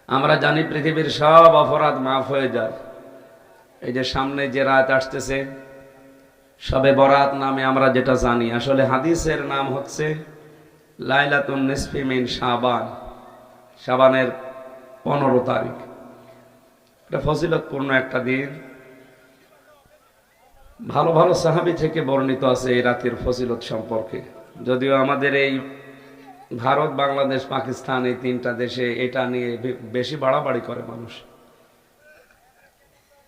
আমরা জানি পৃথিবীর সব অপরাধ মাফ হয়ে যায়। এই যে সামনে যে রাত আসতেছে শবে বরাত নামে আমরা যেটা জানি, আসলে হাদিসের নাম হচ্ছে লাইলাতুন নিসফি মিন শাবান, শাবানের 15 তারিখ। এটা ফজিলতপূর্ণ একটা দিন। ভালো ভালো সাহাবী থেকে বর্ণিত আছে এই রাতের ফজিলত সম্পর্কে। যদিও আমাদের এই ভারত, বাংলাদেশ, পাকিস্তান এই তিনটা দেশে এটা নিয়ে বেশি বাড়াবাড়ি করে মানুষ।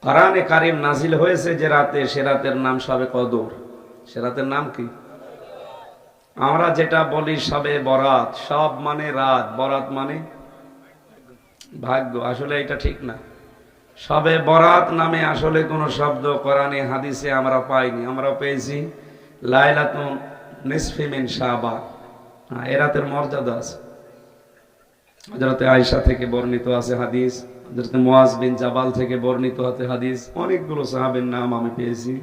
কোরআনে কারিম নাজিল হয়েছে যে রাতে, সে রাতের নাম শবে কদর। সে রাতের নাম কি? আমরা যেটা বলি শবে বরাত, সব মানে রাত, বরাত মানে ভাগ্য, আসলে এটা ঠিক না। শবে বরাত নামে আসলে কোনো শব্দ কোরআনে হাদিসে আমরা পাইনি। আমরা পেয়েছি লাইলাতুন নিসফি মিন শাবান। এ রাতের মর্যাদা আছে। হযরত আয়েশা থেকে বর্ণিত আছে হাদিস, হযরত মুয়াজ বিন জাবাল থেকে বর্ণিত আছে হাদিস। অনেকগুলো সাহাবীর নাম আমি পেয়েছি।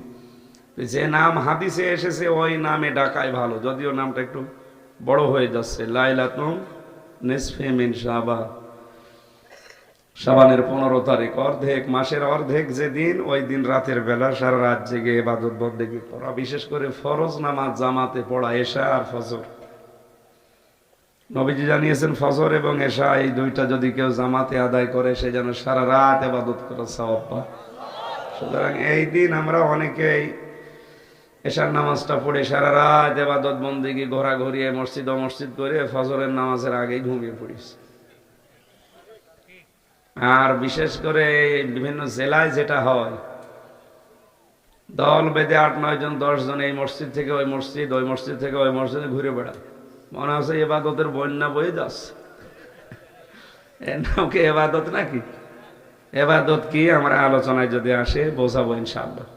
যে নাম হাদিসে এসেছে ওই নামে ডাকাই ভালো, যদিও নামটা একটু বড় হয়ে যাচ্ছে। লাইলাতুন নিসফি মিন শাবান, শাবানের 15 তারিখ, অর্ধেক মাসের অর্ধেক যেদিন, ওই দিন রাতের বেলা সারা রাত জেগে ইবাদত বন্দেগী করা, বিশেষ করে ফরজ নামাজ জামাতে পড়া, এশা আর ফজর। নবীজি জানিয়েছেন ফজর এবং এশা এই দুইটা যদি কেউ জামাতে আদায় করে সে যেন সারা রাত ইবাদত করার সওয়াব পায়। সুতরাং এই দিন আমরা অনেকেই এশার নামাজটা পড়ে সারা রাত ইবাদত বন্দেগী ঘোরাঘুরি মসজিদ ও মসজিদ করে ফজরের নামাজের আগেই ঘুমিয়ে পড়িস। আর বিশেষ করে বিভিন্ন জেলায় যেটা হয়, দল বেঁধে 8-9 জন 10 জন এই মসজিদ থেকে ওই মসজিদ, ওই মসজিদ থেকে ওই মসজিদে ঘুরে বেড়ায়। মনে হচ্ছে ইবাদতের বন্যা বয়ে যাচ্ছে। এর নাম কি ইবাদত নাকি? ইবাদত কি আমরা আলোচনায় যদি আসে বোঝাবো ইনশাআল্লাহ।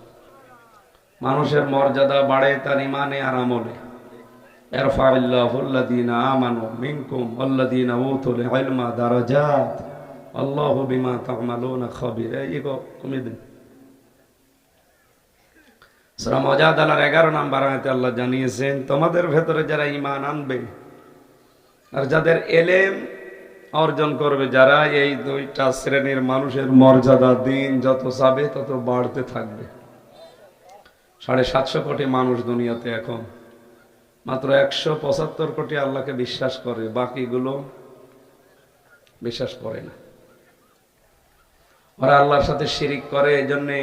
মানুষের মর্যাদা বাড়ে তার ইমানে আর আমলে। ইরফা'িল্লাহুল্লাযীনা আমানু মিনকুম ওয়াল্লাযীনা উতুল ইলমা দারাজাত আল্লাহু বিমা তা'মালুনা খাবীর। এই কমিয়ে দিন। সূরা মুজাদালার 11 নম্বর আয়াতে আল্লাহ জানিয়েছেন, তোমাদের ভেতরে যারা ঈমান আনবে আর যাদের ইলম অর্জন করবে, যারা, এই দুইটা শ্রেণীর মানুষের মর্যাদা দিন যত যাবে তত বাড়তে থাকবে। 750 কোটি মানুষ দুনিয়াতে, এখন মাত্র 175 কোটি আল্লাহকে বিশ্বাস করে, বাকিগুলো বিশ্বাস করে না। ওরা আল্লাহর সাথে শিরিক করে, এই জন্যে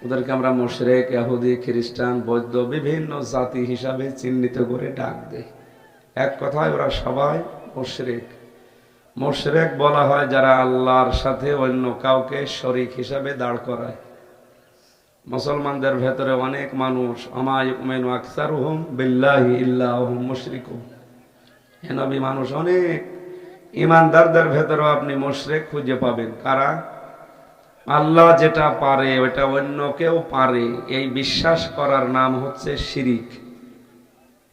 ওদেরকে আমরা মুশরিক, ইহুদি, খ্রিস্টান, বৌদ্ধ বিভিন্ন জাতি হিসাবে চিহ্নিত করে ডাক দেয়। এক কথায় ওরা সবাই মুশরিক। মুশরিক বলা হয় যারা আল্লাহর সাথে অন্য কাউকে শরীক হিসাবে দাঁড় করায়। মুসলমানদের ভেতরে অনেক মানুষ, আমা ইউমিনু আকসারুহুম বিল্লাহি ইল্লা হুম মুশরিকুন। হে নবী, মানুষ অনেক ইমানদারদের ভেতরেও আপনি মুশরিক খুঁজে পাবেন। কারা? আল্লাহ যেটা পারে ওটা অন্য কেউ পারে, এই বিশ্বাস করার নাম হচ্ছে শিরিক।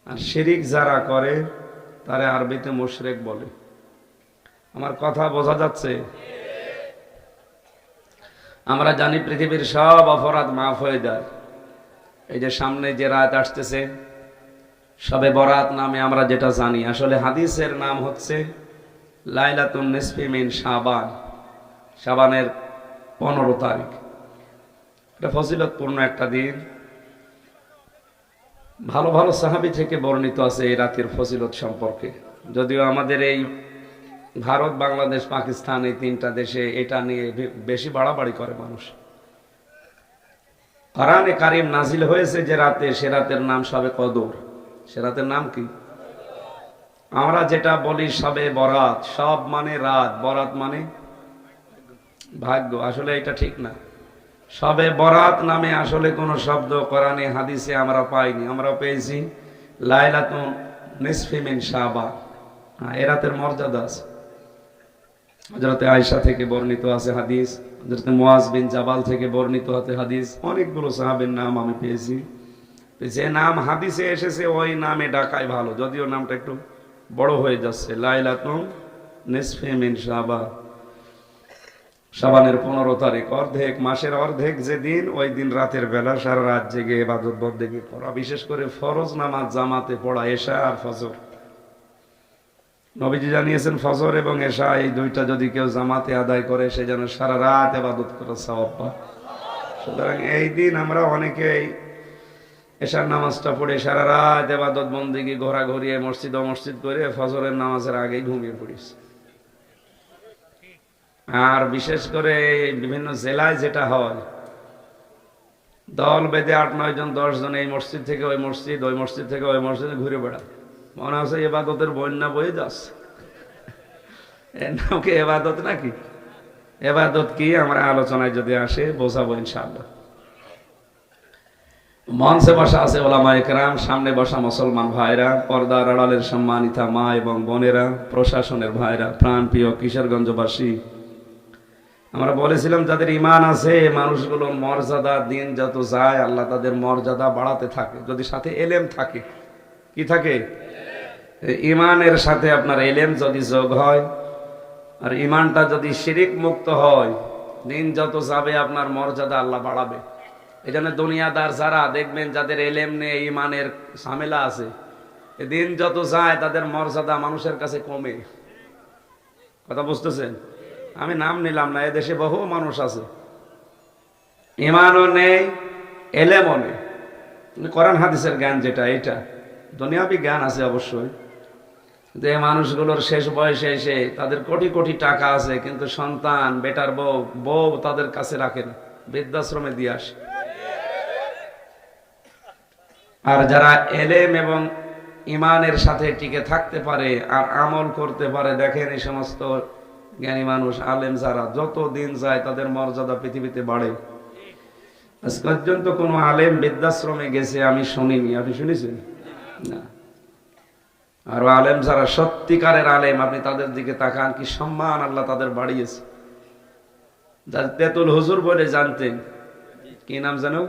আর শিরিক যারা করে তারা আরবিতে মুশরিক বলে। আমার কথা বোঝা যাচ্ছে? আমরা জানি পৃথিবীর সব অপরাধ মাফ হয়ে যায়। এই যে সামনে যে রাত আসতেছে শবে বরাত নামে আমরা যেটা জানি, আসলে হাদিসের নাম হচ্ছে লাইলাতুন নিসফি মিন শাবান, শাবানের 15 তারিখ। এটা ফজিলতপূর্ণ একটা দিন। ভালো ভালো সাহাবী থেকে বর্ণিত আছে এই রাতের ফজিলত সম্পর্কে। যদিও আমাদের এই ভারত, বাংলাদেশ, পাকিস্তান এই তিনটা দেশে এটা নিয়ে বেশি বাড়াবাড়ি করে মানুষ। কোরআনে কারিম নাজিল হয়েছে যে রাতে, সে রাতের নাম শবে কদর। সে রাতের নাম কি? আমরা যেটা বলি শবে বরাত, সব মানে রাত, বরাত মানে ভাগ্য, আসলে এটা ঠিক না। শবে বরাত নামে আসলে কোনো শব্দ কোরআনে হাদিসে আমরা পাইনি। আমরা পেয়েছি লাইলাতুন নিসফি মিন শাবান। এ রাতের মর্যাদা আছে। হযরত আয়েশা থেকে বর্ণিত আছে হাদিস, হযরত মুয়াজ বিন জাবাল থেকে বর্ণিত আছে হাদিস। অনেকগুলো সাহাবীর নাম আমি পেয়েছি। যে নাম হাদিসে এসেছে ওই নামে ডাকাই ভালো, যদিও নামটা একটু বড় হয়ে যাচ্ছে। লাইলাতুন নিসফি মিন শাবান, শাবানের 15 তারিখ, অর্ধেক মাসের অর্ধেক যেদিন, ওই দিন রাতের বেলা সারা রাত জেগে ইবাদত বন্দেগী করা, বিশেষ করে ফরজ নামাজ জামাতে পড়া, এশা আর ফজর। নবীজি জানিয়েছেন ফজর এবং এশা এই দুইটা যদি কেউ জামাতে আদায় করে সে যেন সারা রাত ইবাদত করার সওয়াব পায়। সুতরাং এই দিন আমরা অনেকেই এশার নামাজটা পড়ে সারা রাত ইবাদত বন্দেগী ঘোরাঘুরি মসজিদ অমসজিদ করে ফজরের নামাজের আগেই ঘুমিয়ে পড়িস। আর বিশেষ করে বিভিন্ন জেলায় যেটা হয়, দল বেঁধে 8-9 জন 10 জন এই মসজিদ থেকে ওই মসজিদ, ওই মসজিদ থেকে ওই মসজিদে ঘুরে বেড়ায়, মনে হচ্ছে ইবাদতের বন্যা বয়ে যাচ্ছে। এর নাম কি ইবাদত নাকি? ইবাদত কি আমরা আলোচনায় যদি আসে বোঝাবো ইনশাআল্লাহ। মঞ্চে বসা আছে ওলামায়ে কেরাম, সামনে বসা মুসলমান ভাইরা, পর্দার আড়ালের সম্মানিতা মা এবং বোনেরা, প্রশাসনের ভাইরা, প্রাণপ্রিয় কিশোরগঞ্জবাসী, আমরা বলেছিলাম যাদের ঈমান আছে মানুষগুলোর মর্যাদা দিন যত যায় আল্লাহ তাদের মর্যাদা বাড়াতে থাকে যদি সাথে এলেম থাকে। কি থাকে? ঈমানের সাথে আপনার এলেম যদি যোগ হয় আর ঈমানটা যদি শিরিক মুক্ত হয়, দিন যত যাবে আপনার মর্যাদা আল্লাহ বাড়াবে। এই জন্য দুনিয়াদার যারা দেখবেন যাদের এলেম নেই, ঈমানের ঝামেলা আছে, দিন যত যায় তাদের মর্যাদা মানুষের কাছে কমে। কথা বুঝতেছেন? আমি নাম নিলাম না, এদেশে বহু মানুষ আছে ঈমানও নেই এলেমও নেই, কোরআন হাদিসের জ্ঞান যেটা এটা দুনিয়াবি জ্ঞান আছে অবশ্যই, যে মানুষগুলোর শেষ বয়সে এসে তাদের কোটি কোটি টাকা আছে কিন্তু সন্তান বেটার বউ তাদের কাছে রাখে না, বৃদ্ধাশ্রমে দিয়ে আসে। আর যারা এলেম এবং ঈমানের সাথে টিকে থাকতে পারে আর আমল করতে পারে, দেখেন এই সমস্ত জ্ঞানী মানুষ আলেম যারা যত দিন যায় তাদের মর্যাদা পৃথিবীতে বাড়ে। আজ পর্যন্ত কোনো আলেম বৃদ্ধাশ্রমে গেছে আমি শুনিনি, আপনি শুনেছেন? না। আর আলেম যারা সত্যিকারের আলেম আপনি তাদের দিকে তাকান, কি সম্মান আল্লাহ তাদের বাড়িয়েছে। যার তেতুল হুজুর বলে জানতেন, কি নাম জানো?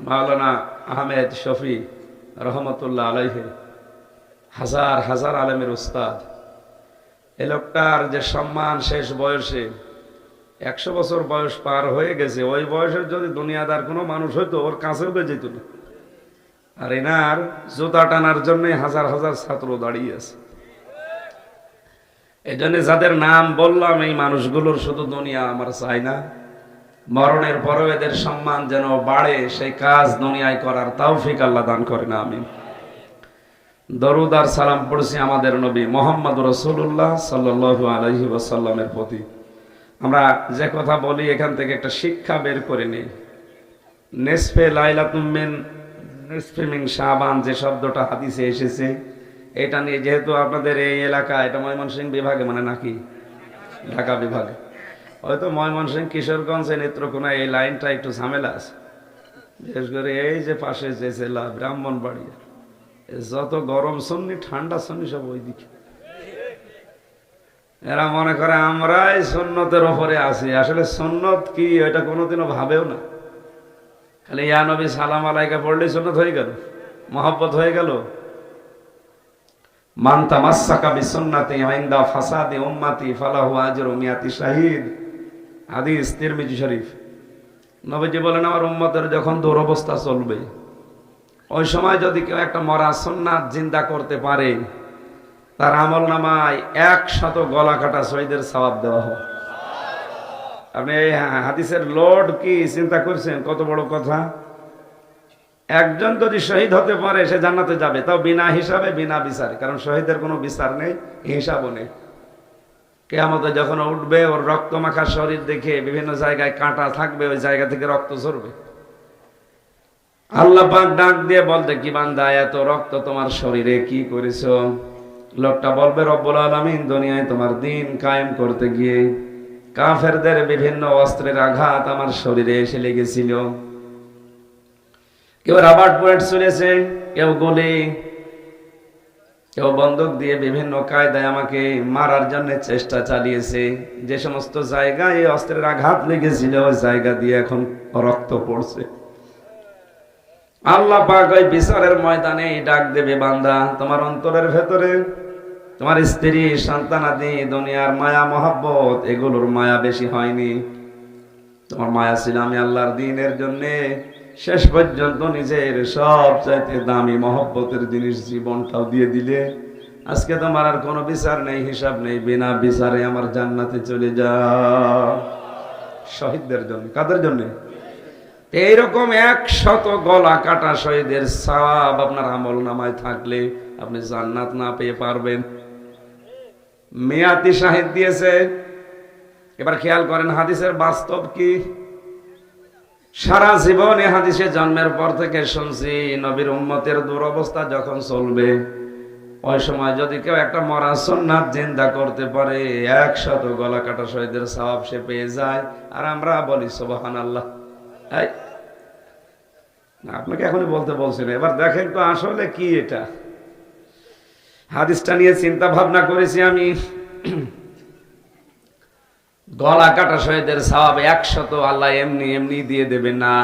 মাওলানা আহমেদ শফি রহমতুল্লাহ আলাইহি, হাজার হাজার আলেমের উস্তাদ। এ লোকটার যে সম্মান শেষ বয়সে 100 বছর বয়স পার হয়ে গেছে, ওই বয়সের যদি দুনিয়াদার কোনো মানুষ হইতো ওর কাছেও যেত না। আর এনার জুতা টানার জন্য হাজার হাজার ছাত্র দাঁড়িয়ে আছে। এই জন্য যাদের নাম বললাম এই মানুষগুলোর শুধু দুনিয়া আমার চাই না, মরণের পরেও এদের সম্মান যেন বাড়ে, সেই কাজ দুনিয়ায় করার তৌফিক আল্লাহ দান করেন, আমিন। দরুদ আর সালাম পড়ছি আমাদের নবী মুহাম্মদ রাসূলুল্লাহ সাল্লাল্লাহু আলাইহি ওয়াসাল্লামের প্রতি। আমরা যে কথা বলি এখান থেকে একটা শিক্ষা বের করে নিই। নিসফে লাইলাতুম মিন শাবান যে শব্দটা হাদিসে এসেছে, এটা নিয়ে যেহেতু আপনাদের এই এলাকা, এটা ময়মনসিংহ বিভাগে মানে নাকি ঢাকা বিভাগে, হয়তো ময়মনসিংহ কিশোরগঞ্জ নেত্রকোনা এই লাইনটা একটু ঝামেলা আছে। বিশেষ করে এই যে পাশে যে জেলা ব্রাহ্মণবাড়িয়া, যত গরম সুন্নি ঠান্ডা সুন্নি সব ওই দিকে। এরা মনে করে আমরাই সুন্নতের ওপরে আছি, আসলে সুন্নত কি ওইটা কোনোদিনও ভাবেও না। খালি ইয়া নবী সালাম আলাইকা পড়লেই সুন্নত হয়ে গেল, মহব্বত হয়ে গেল। মান তামাসসাকা বিসুন্নতি ইনদা ফাসাদি উম্মতি ফালাহু আজরু মিয়াতি শাহীদ, হাদিস তিরমিজি শরীফ। নবীজি বলেন আমার উম্মতের যখন দুরবস্থা চলবে ওই সময় যদি কেউ একটা মরা সুন্নাত জিন্দা করতে পারে, তার আমল নামায় 100 গলা কাটা শহীদের সওয়াব দেওয়া হয়। আপনি এই হাদিসের লোড কি চিন্তা করছেন? কত বড় কথা। একজন যদি শহীদ হতে পারে সে জান্নাতে যাবে, তাও বিনা হিসাবে বিনা বিচারে, কারণ শহীদের কোনো বিচার নেই, হিসাবও নেই। কিয়ামতে যখন উঠবে ওর রক্ত মাখা শরীর দেখে বিভিন্ন জায়গায় কাঁটা থাকবে, ওই জায়গা থেকে রক্ত ঝরবে। আল্লাহ পাক ডাক দিয়ে বলতে, কি বান্দা এত রক্ত তোমার শরীরে কি করেছো? লোকটা বলবে রব্বুল আলামিন দুনিয়ায় তোমার দ্বীন কায়েম করতে গিয়ে কাফেরদের বিভিন্ন অস্ত্রের আঘাত আমার শরীরে এসে লেগেছিল। কেউ রাবার বুলেট ছুঁড়েছে, কেউ গুলি, কেউ বন্দুক দিয়ে বিভিন্ন কায়দায় আমাকে মারার জন্য চেষ্টা চালিয়েছে। যে সমস্ত জায়গায় এই অস্ত্রের আঘাত লেগেছিল ওই জায়গা দিয়ে এখন রক্ত পড়ছে। আল্লাহ পাক ওই বিচারের ময়দানে ডাক দেবে, বান্দা তোমার অন্তরের ভেতরে তোমার স্ত্রী সন্তানাদি দুনিয়ার মায়া মহব্বত এগুলোর মায়া বেশি হয়নি। তোমার মায়া ছিল আমি আল্লাহর দ্বীনের জন্য, শেষ পর্যন্ত নিজের সবচাইতে দামি মহব্বতের জিনিস জীবনটাও দিয়ে দিলে। আজকে তোমার আর কোনো বিচার নেই, হিসাব নেই, বিনা বিচারে আমার জান্নাতে চলে যা। শহীদদের জন্য। কাদের জন্য? এইরকম 100 গলা কাটা শহীদের সওয়াব আপনার আমল নামায় থাকলে আপনি জান্নাত না পেয়ে পারবেন? মেয়াতি শাহিদ দিয়েছে। এবার খেয়াল করেন হাদিসের বাস্তব কি। সারা জীবনে হাদিসে জন্মের পর থেকে শুনছি নবীর উম্মতের দুরবস্থা যখন চলবে ওই সময় যদি কেউ একটা মরা সুন্নাত জিন্দা করতে পারে 100 গলা কাটা শহীদের সওয়াব সে পেয়ে যায়। আর আমরা বলি সুবহানাল্লাহ। এই আপনাকে এখনই বলতে বলছি না, এবার দেখেন তো আসলে কি এটা। হাদিসটা নিয়ে চিন্তা ভাবনা করেছি আমি। গলা কাটা শহীদের সওয়াব 100 আল্লাহ এমনি এমনি দিয়ে দেবে না।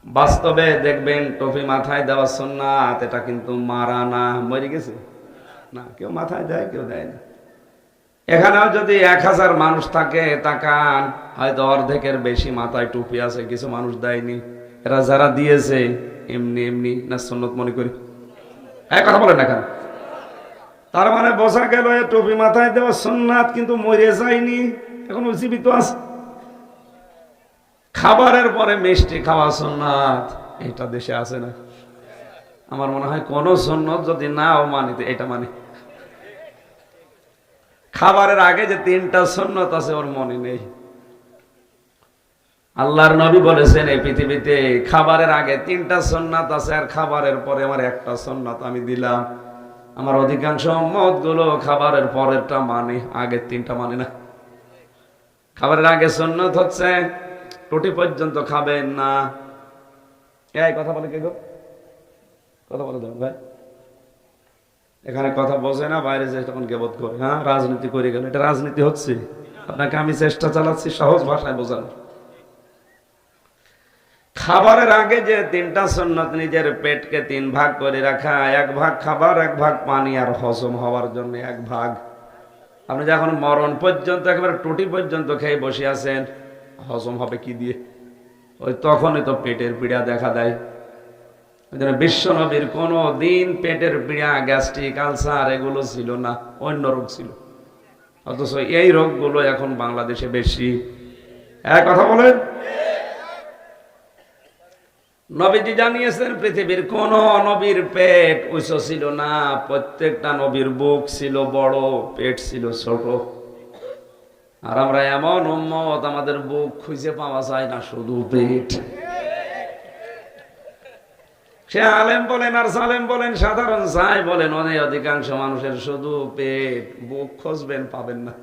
বাস্তবে দেখবেন টুপি মাথায় দেওয়া সুন্নাত, এটা কিন্তু মারা না, মরে গেছে না, কেউ মাথায় দেয় কেউ দেয় না। এখানেও যদি 1000 মানুষ থাকে তাকান, হয়তো অর্ধেকের বেশি মাথায় টুপি আছে, কিছু মানুষ দেয়নি। এরা যারা দিয়েছে এমনি এমনি না সুন্নত মনে করি? এক কথা বলেন না কেন? তার মানে বোঝা গেল টুপি মাথায় দেওয়া সুন্নাত, কিন্তু মরে যায়নি, এখন জীবিত আছে। খাবারের পরে মিষ্টি খাওয়া সুন্নাত, এটা দেশে আছে না? আমার মনে হয় কোন সুন্নত যদি নাও মানিতে এটা মানে। খাবারের আগে যে 3টা সুন্নত আছে ওর মনে নেই। আল্লাহর নবী বলেছেন এই পৃথিবীতে খাবারের আগে 3টা সুন্নাত আছে, আর খাবারের পরে আমার একটা সুন্নাত আমি দিলাম। আমার অধিকাংশ উম্মত গুলো খাবারের পরেরটা মানে, আগের 3টা মানে না। খাবারের আগে সুন্নত হচ্ছে রুটি পর্যন্ত খাবেন না। এই কথা বলে কে গো? কথা বলে দেন ভাই। এখানে কথা বোঝে না, বাইরে যে তখন গেবত করে, হ্যাঁ রাজনীতি করে গেল। এটা রাজনীতি হচ্ছে? আপনাকে আমি চেষ্টা চালাচ্ছি সহজ ভাষায় বোঝানো। খাবারের আগে যে 3টা সুন্নাত, নিজের পেটকে 3 ভাগ করে রাখা, 1 ভাগ খাবার, 1 ভাগ পানি, আর হজম হওয়ার জন্য 1 ভাগ। আপনি যখন মরণ পর্যন্ত একেবারে টুটি পর্যন্ত খেয়ে বসে আছেন, হজম হবে কি দিয়ে? ওই তখনই তো পেটের পীড়া দেখা দেয়। বিশ্ব নবীর কোন দিন পেটের পীড়া, গ্যাস্ট্রিক, আলসার এগুলো ছিল না, অন্য রোগ ছিল। অথচ এই রোগগুলো এখন বাংলাদেশে বেশি। এক কথা বলেন। নবীজি জানিয়েছেন পৃথিবীর কোন নবীর পেট উঁচু ছিল না, প্রত্যেকটা নবীর বুক ছিল বড়, পেট ছিল ছোট। আর আমরা এমন উম্মত, আমাদের বুক খুঁজে পাওয়া যায় না, শুধু পেট। সে আলেম বলেন আর সালেম বলেন, সাধারণ যাই বলেন, অনেক অধিকাংশ মানুষের শুধু পেট, বুক খুঁজবেন পাবেন না।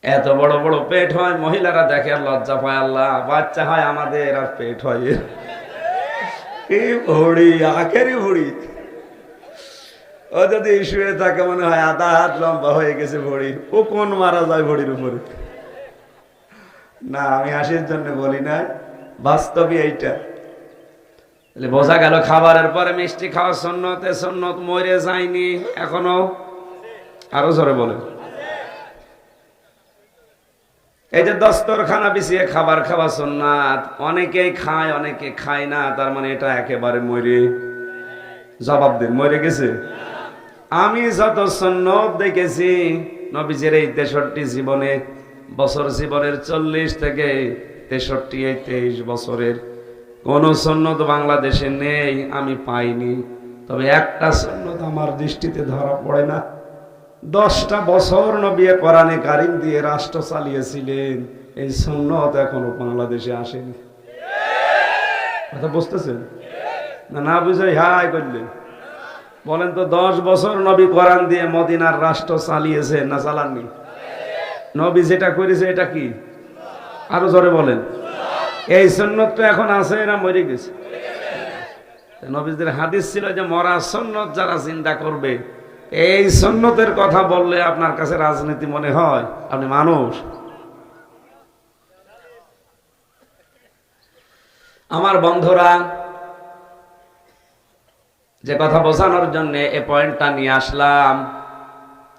এত বড় বড় পেট হয়, মহিলারা দেখে আর লজ্জা পায়, আল্লাহ বাচ্চা হয় আমাদের আর পেট হয় এই ভুড়ি, আখেরি ভুড়ি। ও যদি শুয়ে থাকে মনে হয় আধা হাত লম্বা হয়ে গেছে ভুড়ি। ও কোন মারা যায় ভুড়ির উপরে? না, আমি হাসির জন্য বলি না, বাস্তবই এইটা। বোঝা গেল খাবারের পরে মিষ্টি খাওয়া সুন্নত। সুন্নত মরে যায়নি, এখনো। আরো জোরে বলেন। এই যে দস্তরখানা বিছিয়ে খাবার খাওয়া সুন্নাত, অনেকেই খায় অনেকে খায় না, তার মানে এটা একেবারে মরে। জবাব দেন, মরে গেছে? আমি যত সুন্নত দেখেছি নবীজির এই 63 জীবনে, বছর জীবনের 40 থেকে 63, এই 23 বছরের কোন সুন্নত বাংলাদেশে নেই, আমি পাইনি। তবে একটা সুন্নত আমার দৃষ্টিতে ধরা পড়ে না। 10টা বছর নবী কোরআনে কারিম দিয়ে রাষ্ট্র চালিয়েছিলেন, এই সুন্নত এখনো বাংলাদেশে আসেনি। কথা বুঝতেছেন না? না বুঝাই হাই করলেন। বলেন তো, 10 বছর নবী কোরআন দিয়ে মদিনার রাষ্ট্র চালিয়েছেন না চালাননি? নবী যেটা করেছে এটা কি? আরো জোরে বলেন। এই সুন্নতটা এখন আছে না মরে গেছে? নবীদের হাদিস ছিল যে মরা সুন্নত যারা জিন্দা করবে। এই সুন্নতের কথা বললে আপনার কাছে রাজনীতি মনে হয়? আপনি মানুষ? আমার বন্ধুরা, যে কথা বোঝানোর জন্য এই পয়েন্টটা নিয়ে আসলাম,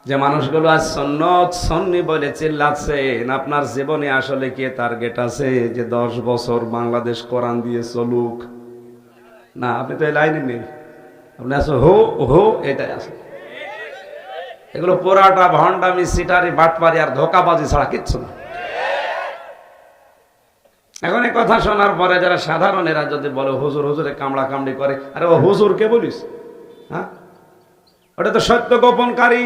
যে মানুষগুলো আজ সুন্নত সুন্নি বলে চিল্লাচ্ছেন, আপনার জীবনে আসলে কি টার্গেট আছে যে 10 বছর বাংলাদেশ কোরআন দিয়ে চলুক? না, আপনি তো এই লাইনে নেই। আপনি আছে হো হো, এটাই আছে। এগুলো পোড়াটা ভণ্ডামি সিটারি বাটপারি আর ধোকাবাজি ছাড়া কিচ্ছু না। এখন এই কথা শোনার পরে যারা সাধারণেরা যদি বলে হুজুর হুজুরে কামড়া কামড়ি করে, আরে ও হুজুর কে বলিস? হ্যাঁ, ওটা তো সত্য গোপনকারী।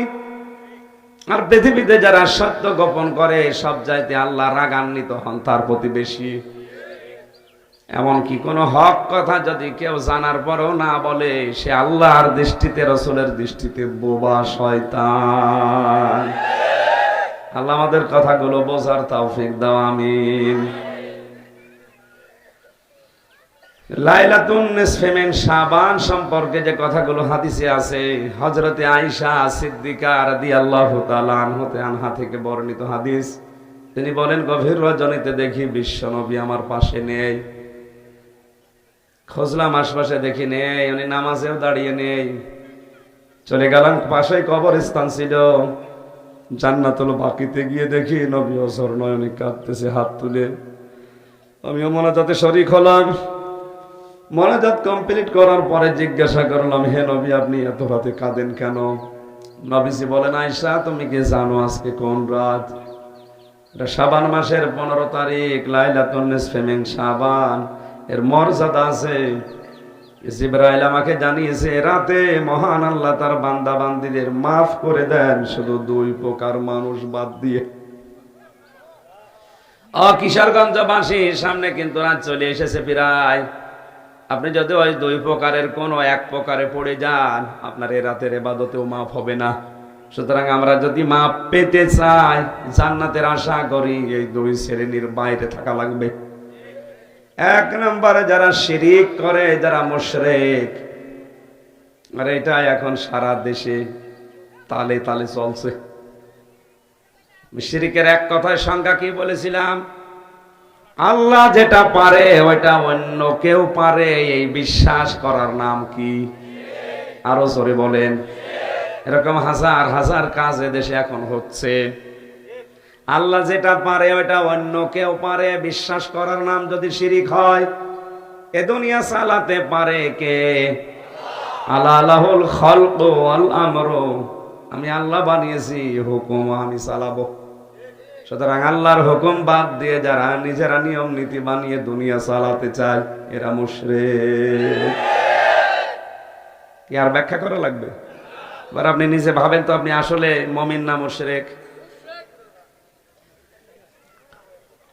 আর পৃথিবীতে যারা সত্য গোপন করে সব চাইতে আল্লাহ রাগান্বিত হন তার প্রতি বেশি। এমনকি কোন হক কথা যদি কেউ জানার পরেও না বলে, সে আল্লাহর দৃষ্টিতে, রসুলের দৃষ্টিতে বোবা, শয়তান। আল্লাহ আমাদের কথাগুলো বোঝার তৌফিক দাও, আমিন। লাইলাতুন নিসফে মিন শাবান সম্পর্কে যে কথাগুলো হাদিসে আছে, হযরতে আয়েশা সিদ্দিকা রাদিয়াল্লাহু তাআলা আনহা থেকে বর্ণিত হাদিস। তিনি বলেন, গভীর রজনীতে দেখি বিশ্বনবী আমার পাশে নেই। খুঁজলাম আশপাশে, দেখি নেই, উনি নামাজেও দাঁড়িয়ে নেই। চলে গেলাম, পাশেই কবরস্থান ছিল। জান্নাতুল বাকিতে গিয়ে দেখি নবী অঝর নয়নে কাঁদতেছে হাত তুলে। আমিও মোনাজাতে শরীক হলাম। মোনাজাত কমপ্লিট করার পরে জিজ্ঞাসা করলাম, হে নবী, আপনি এত রাতে কাঁদেন কেন? নবীজি বলেন, আয়েশা, তুমি কি জানো আজকে কোন রাত? এটা শাবান মাসের 15 তারিখ, লাইলাতুন নিসফে মিন শাবান। এর মর্যাদা আছে। জিবরাইল আমাকে জানিয়েছে, রাতে মহান আল্লাহ তার বান্দা বান্দীদের মাফ করে দেন, শুধু 2 প্রকার মানুষ বাদ দিয়ে। কিশোরগঞ্জবাসী, সামনে কিন্তু রাত চলে এসেছে প্রায়। আপনি যদি ওই 2 প্রকারের কোন 1 প্রকারে পড়ে যান, আপনার এ রাতের ইবাদতেও মাফ হবে না। সুতরাং আমরা যদি মাফ পেতে চাই, জান্নাতের আশা করি, এই 2 শ্রেণীর বাইরে থাকা লাগবে। 1 নম্বরে যারা শিরিক করে, যারা মুশরিক। আর এটা এখন সারা দেশে তালে তালে চলছে। শিরিকের এক কথায় সংজ্ঞা কি বলেছিলাম? আল্লাহ যেটা পারে ওইটা অন্য কেউ পারে, এই বিশ্বাস করার নাম কি? আরো জোরে বলেন। এরকম হাজার হাজার কাজ এদেশে এখন হচ্ছে। আল্লাহ যেটা পারে ওইটা অন্য কেউ পারে, বিশ্বাস করার নাম যদি শিরিক হয়। এ দুনিয়া চালাতে পারে কে? আল্লাহ লাহুল খালকু ওয়াল আমরু। আমি আল্লাহ বানিয়েছি, হুকুম আমি চালাবো। সুতরাং আল্লাহর হুকুম বাদ দিয়ে যারা নিজেরা নিয়ম নীতি বানিয়ে দুনিয়া চালাতে চায়, এরা মুশরিক। কি আর ব্যাখ্যা করা লাগবে? এবার আপনি নিজে ভাবেন তো, আপনি আসলে মুমিন না মুশরিক?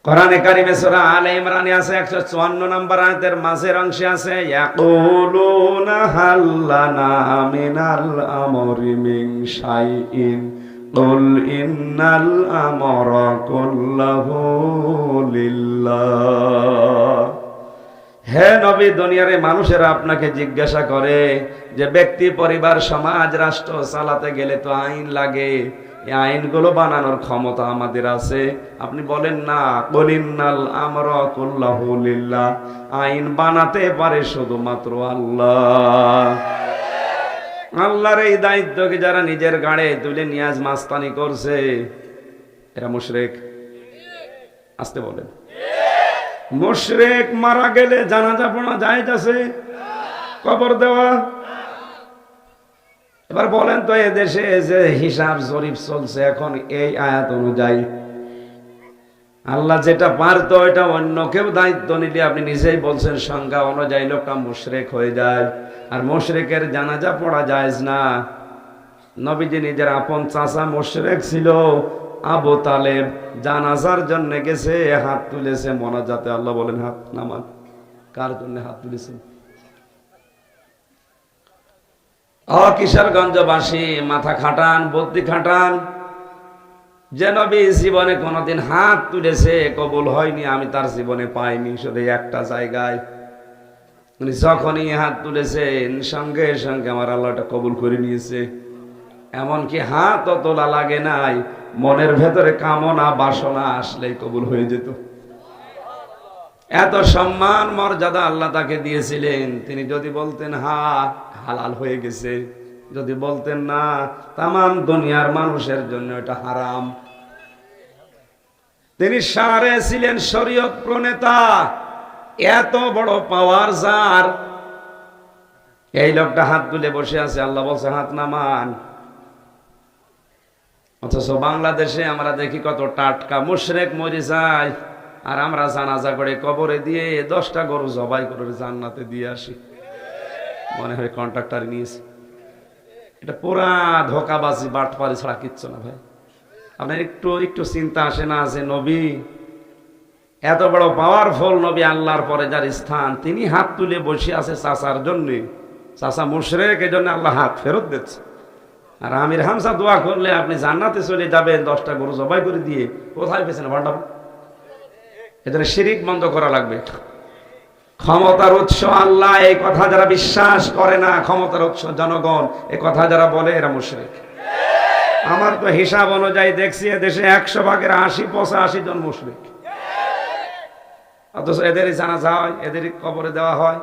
কোরআনে কারিমে সূরা আলে ইমরানে আছে 154 নম্বর আয়াতের মাঝের অংশে আছে, ইয়াকুলুনা হাল্লানা মিনাল আমরি মিন শাইইন কুল ইন্নাল আমরা কুল্লাহু লিল্লাহ। হে নবী, দুনিয়ার মানুষেরা আপনাকে জিজ্ঞাসা করে যে ব্যক্তি, পরিবার, সমাজ, রাষ্ট্র চালাতে গেলে তো আইন লাগে। এই আইনগুলো বানানোর ক্ষমতা আমাদের আছে। আপনি বলেন না, কুলিন্নাল আমরা কুল্লাহু লিল্লাহ। আইন বানাতে পারে শুধুমাত্র আল্লাহ। আল্লাহর এই দায়িত্বকে যারা নিজের গাড়ে তুলে নিয়াজ মাস্তানি করছে, এরা মুশরিক। আসতে বলেন। মুশরিক মারা গেলে জানাজা পড়া জায়েজ আছে? কবর দেওয়া? এবার বলেন তো, এ দেশে যে হিসাব জরিপ চলছে এখন, এই আয়াত অনুযায়ী আল্লাহ যেটা পারতো ওইটা অন্য কেউ দায়িত্ব নিলে, আপনি নিজেই বলছেন সংজ্ঞা অনুযায়ী লোকটা মুশরিক হয়ে যায়। আর মুশরিকের জানাজা পড়া জায়েজ না। নবীজি নিজের আপন চাচা মুশরিক ছিল, আবু তালেব, জানাজার জন্য গেছে, হাত তুলেছে মোনাজাতে। আল্লাহ বলেন, হাত নামান। কার জন্য হাত তুলেছেন? কিশোরগঞ্জবাসী, মাথা খাটান, বুদ্ধি খাটান। যে নবী জীবনে কোনোদিন হাত তুলেছে কবুল হয়নি, আমি তার জীবনে পাইনি। শুধু একটা জায়গায় যখনই হাত তুলেছেন, সঙ্গে সঙ্গে আমার আল্লাহটা কবুল করে নিয়েছে। এমনকি হাতও তোলা লাগে নাই, মনের ভেতরে কামনা বাসনা আসলেই কবুল হয়ে যেত। এত সম্মান মর্যাদা আল্লাহ তাকে দিয়েছিলেন। তিনি যদি বলতেন হা, হালাল হয়ে গেছে। যদি বলতেন না, তামাম দুনিয়ার মানুষের জন্য এটা হারাম। তিনি সারে ছিলেন শরীয়ত প্রণেতা। এত বড় পাওয়ার যার, এই লোকটা হাত তুলে বসে আছে, আল্লাহ বলছে হাত নামান। অথচ বাংলাদেশে আমরা দেখি কত টাটকা মুশরিক মরে যায়, আর আমরা জানাজা করে কবরে দিয়ে 10টা গরু জবাই করে জান্নাতে দিয়ে আসি, মনে হয় কন্ট্রাক্টর নিয়েছে। এটা পুরা ধোকাবাজি বাটপারি ছাড়া কিচ্ছু না ভাই। আপনার একটু একটু চিন্তা আসে না, যে নবী এত বড় পাওয়ারফুল নবী, আল্লাহর পরে যার স্থান, তিনি হাত তুলে বসে আছে চাচার জন্য। চাচা মুশরিক, এই জন্য আল্লাহ হাত ফেরত দিচ্ছে। আর আমির হামজা দোয়া করলে আপনি জান্নাতে চলে যাবেন 10টা গরু জবাই করে দিয়ে। কোথায় পেয়েছেন ভান্ডার? এদের শিরিক বন্ধ করা লাগবে। ক্ষমতার উৎস আল্লাহ, এই কথা যারা বিশ্বাস করে না, ক্ষমতার উৎস জনগণ, এই কথা যারা বলে, এরা মুশরিক। আমার তো হিসাব অনুযায়ী দেখছি দেশে 100 ভাগের 80-85 জন মুশরিক। অথচ এদেরই জানাজা হয়, এদেরই কবরে দেওয়া হয়।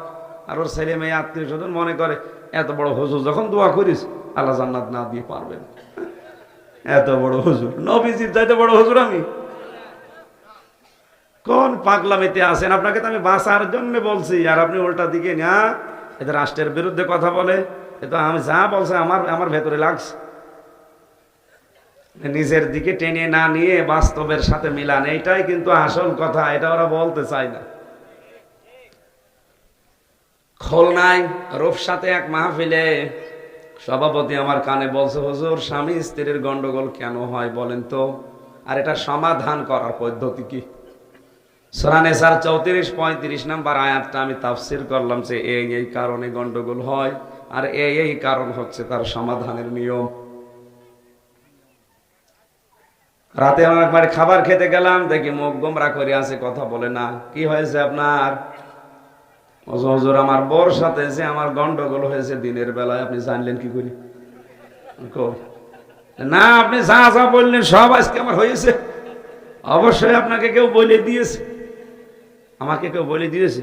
আর ওর ছেলে মেয়ে আত্মীয় স্বজন মনে করে এত বড় হুজুর যখন দোয়া করিস আল্লাহ জান্নাত না দিয়ে পারবেন। এত বড় হুজুর, নবীজির চাইতে বড় হুজুর আমি? কোন পাগলামিতে আছেন? আপনাকে তো আমি বাঁচার জন্য বলছি, আর আপনি উল্টা দিকে না এদের রাষ্ট্রের বিরুদ্ধে কথা বলে। এ তো আমি যা বলছে আমার ভেতরে লাগছে। নিজের দিকে টেনে না নিয়ে বাস্তবের সাথে মিলান, এইটাই কিন্তু আসল কথা। এটা ওরা বলতে চায় না। খুলনায় রূপসাতে এক মাহফিলে সভাপতি আমার কানে বলছে, হুজুর স্বামী স্ত্রীর গন্ডগোল কেন হয় বলেন তো, আর এটা সমাধান করার পদ্ধতি কি? সূরা নিসার 34-35 নম্বর আয়াতটা আমি তাফসীর করলাম যে এই কারণে গন্ডগোল হয়, আর এই কারণ হচ্ছে তার সমাধানের নিয়ম। রাতে আমার একবার খাবার খেতে গেলাম, দেখি মুখ গোমরা করে আছে, কথা বলে না। কি হয়েছে আপনার? হুজুর আমার বউর সাথে যে আমার গন্ডগোল হয়েছে দিনের বেলায়। আপনি জানলেন কি করি? না, আপনি যা যা বললেন সব আজকে আমার হয়েছে। অবশ্যই আপনাকে কেউ বলে দিয়েছে। আমাকে কেউ বলে দিয়েছে?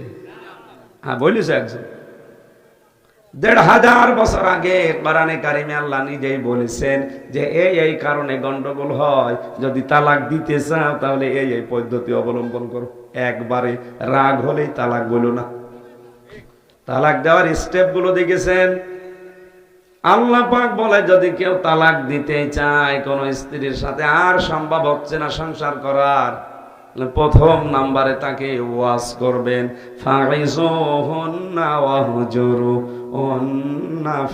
হ্যাঁ বলেছে একজন। 1500 বছর আগে কোরআনে কারিমে আল্লাহ নিজেই বলেছেন যে এই কারণে গন্ডগোল হয়, যদি তালাক দিতে চাও তাহলে এই পদ্ধতি অবলম্বন করো। একবারে রাগ হলেই তালাক বলো না। তালাক দেওয়ার স্টেপ গুলো দেখেছেন? আল্লাহ পাক বলে যদি কেউ তালাক দিতে চায় কোন স্ত্রীর সাথে, আর সম্ভব হচ্ছে না সংসার করার, প্রথম নাম্বারে তাকে ওয়াজ করবেন, ফাইজুহুন্না ওয়াহজুরুহুন্না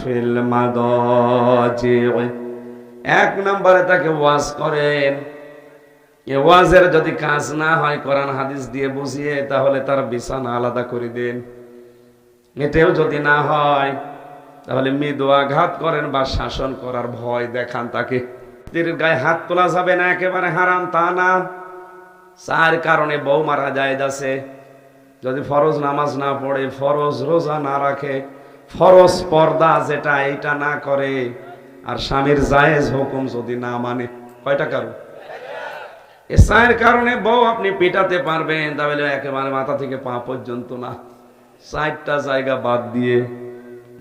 ফিল মাদাজি। 1 নম্বরে তাকে ওয়াজ করেন। এই ওয়াজের যদি কাজ না হয় কোরআন হাদিস দিয়ে বুঝিয়ে, তাহলে তার বিছানা আলাদা করে দেন। এটাও যদি না হয় তাহলে মৃদু আঘাত করেন বা শাসন করার ভয় দেখান তাকে। স্ত্রীর গায়ে হাত তোলা যাবে না, একেবারে হারাম তা না। 4 কারণে বউ মারা যায় যাচ্ছে। যদি ফরজ নামাজ না পড়ে, ফরজ রোজা না রাখে, ফরজ পর্দা যেটা এইটা না করে, আর স্বামীর জায়েজ হুকুম যদি না মানে। কয়টা কারণ? এই 4 কারণে বউ আপনি পিটাতে পারবেন, তাহলে একেবারে মাথা থেকে পা পর্যন্ত না, 4টা জায়গা বাদ দিয়ে।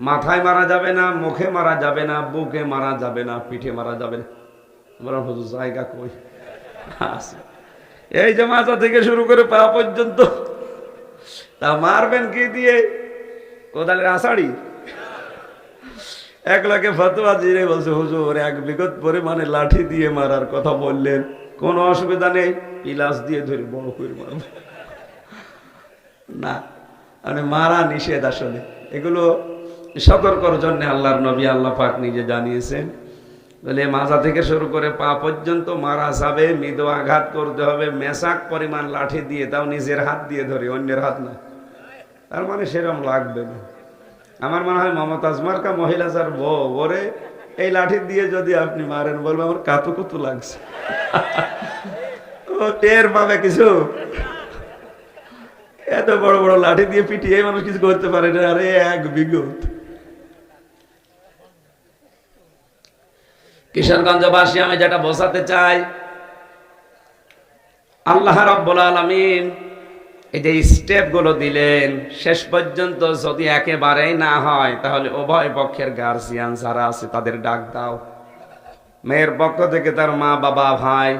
মাথায় মারা যাবে না, মুখে মারা যাবে না, বুকে মারা যাবে না, পিঠে মারা যাবে না। হুজুর জায়গা কই আছে? এই যে মাথা থেকে শুরু করে পা পর্যন্ত। তা মারবেন কি দিয়ে? কোদালের আষাঢ়ি? 1 লাখে ফতোয়া দিয়ে বলছে, হুজুর 1 বিঘত পরিমাণে লাঠি দিয়ে মারার কথা বললেন, কোনো অসুবিধা নেই, পিলাস দিয়ে ধরে বড় করে মারব না। মানে মারা নিষেধ আসলে। এগুলো সতর্কর জন্য আল্লাহর নবী আল্লাহ পাক নিজে জানিয়েছেন। বলে মাথা থেকে শুরু করে পা পর্যন্ত মারা যাবে, মৃদু আঘাত করতে হবে, মেশাক পরিমাণ লাঠি দিয়ে, তাও নিজের হাত দিয়ে ধরে, অন্যের হাত না। তার মানে সেরকম লাগবে না। আমার মনে হয় মমতাজ মার্কা মহিলা যার বউ, ওরে এই লাঠি দিয়ে যদি আপনি মারেন, বলবে আমার কাতু কুতু লাগছে। ও টের পাবে কিছু? এত বড় বড় লাঠি দিয়ে পিটিয়ে মানুষ কিছু করতে পারে না। আরে 1 বিঘত। কিশোরগঞ্জবাসী, আমি যেটা বোঝাতে চাই, আল্লাহ রাব্বুল আলামিন এই যে স্টেপ গুলো দিলেন, শেষ পর্যন্ত যদি একেবারেই না হয়, তাহলে উভয় পক্ষের গার্জিয়ান যারা আছে তাদের ডাক দাও। মেয়ের পক্ষ থেকে তার মা বাবা, ভাই,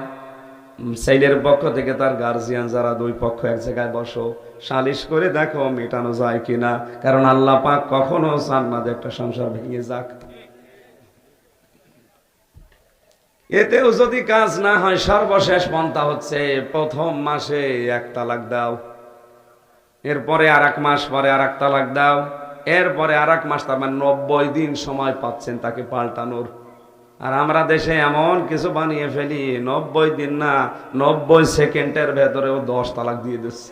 ছেলের পক্ষ থেকে তার গার্জিয়ান যারা, দুই পক্ষ এক জায়গায় বসো, সালিশ করে দেখো মেটানো যায় কিনা। কারণ আল্লাহ পাক কখনো চান না যে একটা সংসার ভেঙে যাক। এতেও যদি কাজ না হয়, সর্বশেষ পন্থা হচ্ছে প্রথম মাসে 1 তালাক দাও, এরপরে আর 1 মাস পরে আর 1 তালাক দাও, এরপরে আর 1 মাস, তার মানে 90 দিন সময় পাচ্ছেন তাকে পাল্টানোর। আর আমরা দেশে এমন কিছু বানিয়ে ফেলি, 90 দিন না, 90 সেকেন্ডের ভেতরেও 10 তালাক দিয়ে দিচ্ছে।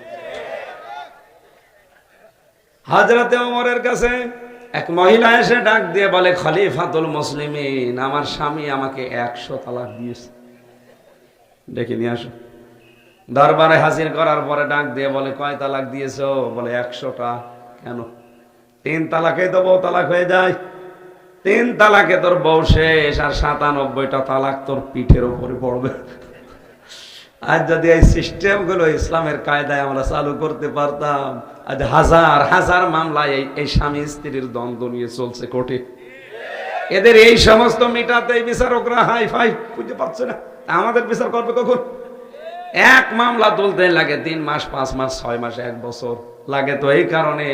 হযরতে ওমরের কাছে এক মহিলা এসে ডাক দিয়ে বলে, খলিফাতুল মুসলিমিন, আমার স্বামী আমাকে 100 তালাক দিয়েছে, ডেকে নিয়ে আসো। দরবারে হাজির করার পরে ডাক দিয়ে বলে, কয় তালাক দিয়েছো? বলে 100টা। কেন? 3 তালাকে তো বউ তালাক হয়ে যায়, 3 তালাকে তোর বউ শেষ, আর 97টা তালাক তোর পিঠের উপরে পড়বে। আজ যদি এই সিস্টেম গুলো ইসলামের কায়দায় আমরা চালু করতে পারতাম, আজ হাজার হাজার মামলায় এই স্বামী স্ত্রীর দ্বন্দ্ব নিয়ে চলছে কোর্টে। এদের এই সমস্ত মিটাতে বিচারকরা হাই ফাই খুঁজে পাচ্ছে না, আমাদের বিচার করবে কখন? এক মামলা তুলতে লাগে 3 মাস, 5 মাস, 6 মাস, 1 বছর লাগে। তো এই কারণে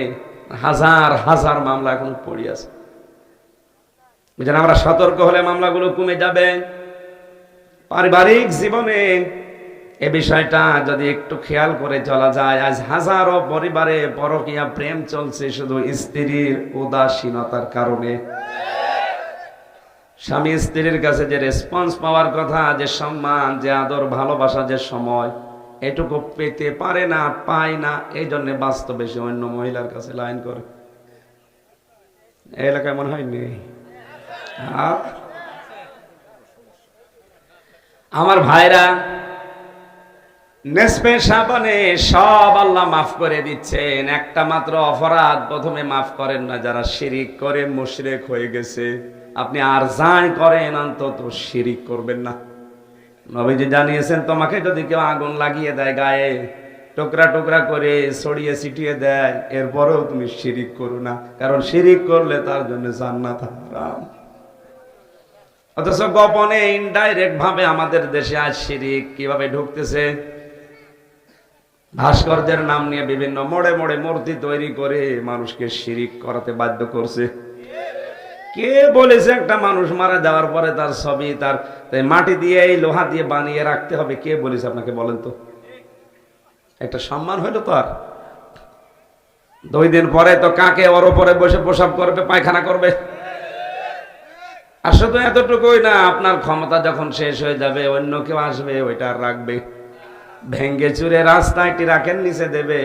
হাজার হাজার মামলা এখন পড়ে আছে। বুঝলেন, আমরা সতর্ক হলে মামলাগুলো কমে যাবে। পারিবারিক জীবনে এ বিষয়টা যদি একটু খেয়াল করে চলা যায়, আজ হাজারো পরিবারে পরকীয়া প্রেম চলছে শুধু স্ত্রীর উদাসীনতার কারণে। স্বামী স্ত্রীর কাছে যে রেসপন্স পাওয়ার কথা, যে সম্মান, যে আদর, ভালোবাসা, যে সময়, এটুকু পেতে পারে না, পায় না। এই জন্য বাস্তবে সে অন্য মহিলার কাছে লাইন করে। এই এলাকায় মনে হয় নেই। আমার ভাইরা, নেসফে শাবানে সব আল্লাহ মাফ করে দিচ্ছেন, একটা মাত্র অপরাধ প্রথমে মাফ করেন না, যারা শিরিক করে মুশরিক হয়ে গেছে। আপনি আর যাই করেন অন্তত শিরিক করবেন না। নবীজি জানিয়েছেন, তোমাকে যদি কেউ আগুন লাগিয়ে দেয় গায়ে, টুকরা টুকরা করে ছড়িয়ে ছিটিয়ে দেয়, এরপরেও তুমি শিরিক করো না, কারণ শিরিক করলে তার জন্য জান্নাত হারাম। অথচ গোপনে ইনডাইরেক্ট ভাবে আমাদের দেশে আজ শিরিক কিভাবে ঢুকতেছে। ভাস্করদের নাম নিয়ে বিভিন্ন মোড়ে মোড়ে মূর্তি তৈরি করে মানুষকে শিরিক করাতে বাধ্য করছে। কে বলেছে একটা মানুষ মারা যাওয়ার পরে তার ছবি, তার মাটি দিয়ে, এই লোহা দিয়ে বানিয়ে রাখতে হবে? কে বলেছে আপনাকে বলেন তো? একটা সম্মান হইলো তো। আর 2 দিন পরে তো কাকে ওর উপরে বসে প্রসাব করবে, পায়খানা করবে। আর শুধু এতটুকুই না, আপনার ক্ষমতা যখন শেষ হয়ে যাবে, অন্য কেউ আসবে, ওইটা আর রাখবে, ভেঙ্গে চুরে রাস্তায় রাখেন নিচে দেবে।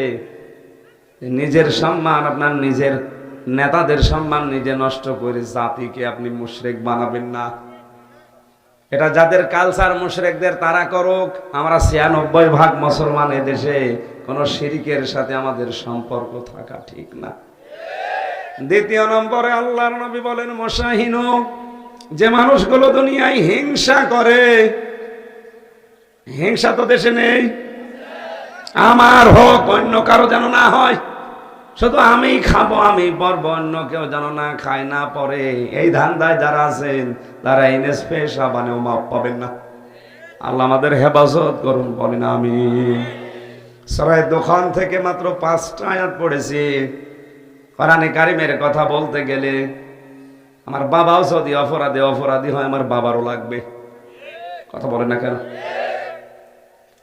নিজের সম্মান, আপনার নিজের নেতাদের সম্মান নিজে নষ্ট করে জাতিকে আপনি মুশরিক বানাবেন না। এটা যাদের কালচার মুশরিকদের, তারা করুক। আমরা 96% মুসলমান এদেশে, কোন শিরিকের সাথে আমাদের সম্পর্ক থাকা ঠিক না। দ্বিতীয় নম্বরে আল্লাহর নবী বলেন, মুশাহিনু, যে মানুষগুলো দুনিয়ায় হিংসা করে, হিংসা তো দেশে নেই। আমার হোক, অন্য কারো যেন না হয়, শুধু আমি খাবো, আমি পরব, অন্য কেউ যেন না খায়, না পরে, এই ধান্দায় যারা আছেন তারা এই নেসফে শাবানেও মাপ পাবেন না। আল্লাহ আমাদের হেফাজত করুন, বলেন আমিন। সূরা দুখান থেকে মাত্র 5টা আয়াত পড়েছি। কোরআনে কারিমের কথা বলতে গেলে আমার বাবাও যদি অপরাধী হয়, আমার বাবারও লাগবে। কথা বলেন না কেন?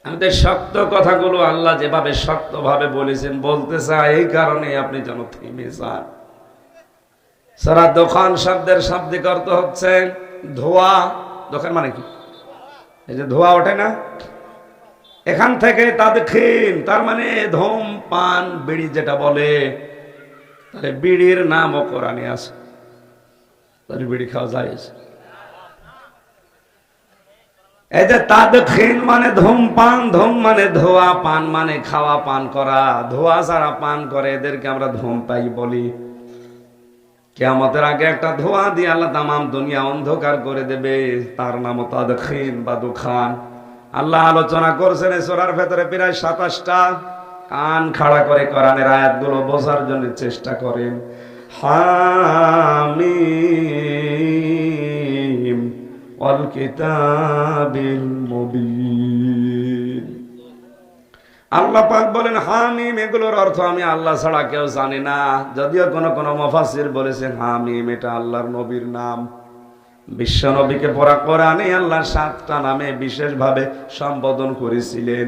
আমাদের শক্ত কথাগুলো আল্লাহ যেভাবে শক্তভাবে বলেছেন, বলতে চাই, এই কারণে আপনি যেন থেমে যান। সূরা দুখান শব্দের শাব্দিক অর্থ হচ্ছে ধোঁয়া। দোকান মানে কি? এই যে ধোঁয়া ওঠে না, এখান থেকে তাদখিন, তার মানে ধূমপান, বিড়ি যেটা বলে, তাহলে বিড়ির নামও কোরআনে আছে। তাহলে বিড়ি খাওয়া যায়। এই যে তাদখিন মানে ধূমপান, ধূম মানে ধোয়া, পান মানে খাওয়া, পান করা। ধোয়া যারা পান করে এদেরকে আমরা ধূমপাই বলি। কিয়ামতের আগে একটা ধোঁয়া দিয়ে আল্লাহ তামাম দুনিয়া অন্ধকার করে দেবে, তার নামও তাদখিন বা দুখান। আল্লাহ আলোচনা করছেন এই সূরার ভেতরে প্রায় 27টা। কান খাড়া করে কোরআনের আয়াতগুলো বোঝার জন্য চেষ্টা করেন। হামিম ওয়াল কিতাবিল মুবিন। আল্লাহ পাক বলেন হামিম, এগুলোর অর্থ আমি আল্লাহ ছাড়া কেউ জানে না। যদিও কোন মুফাসসির বলেছেন হামিম এটা আল্লাহর নবীর নাম। বিশ্ব নবীকে পড়া কোরআনে আল্লাহ 7টা নামে বিশেষভাবে সম্বোধন করেছিলেন।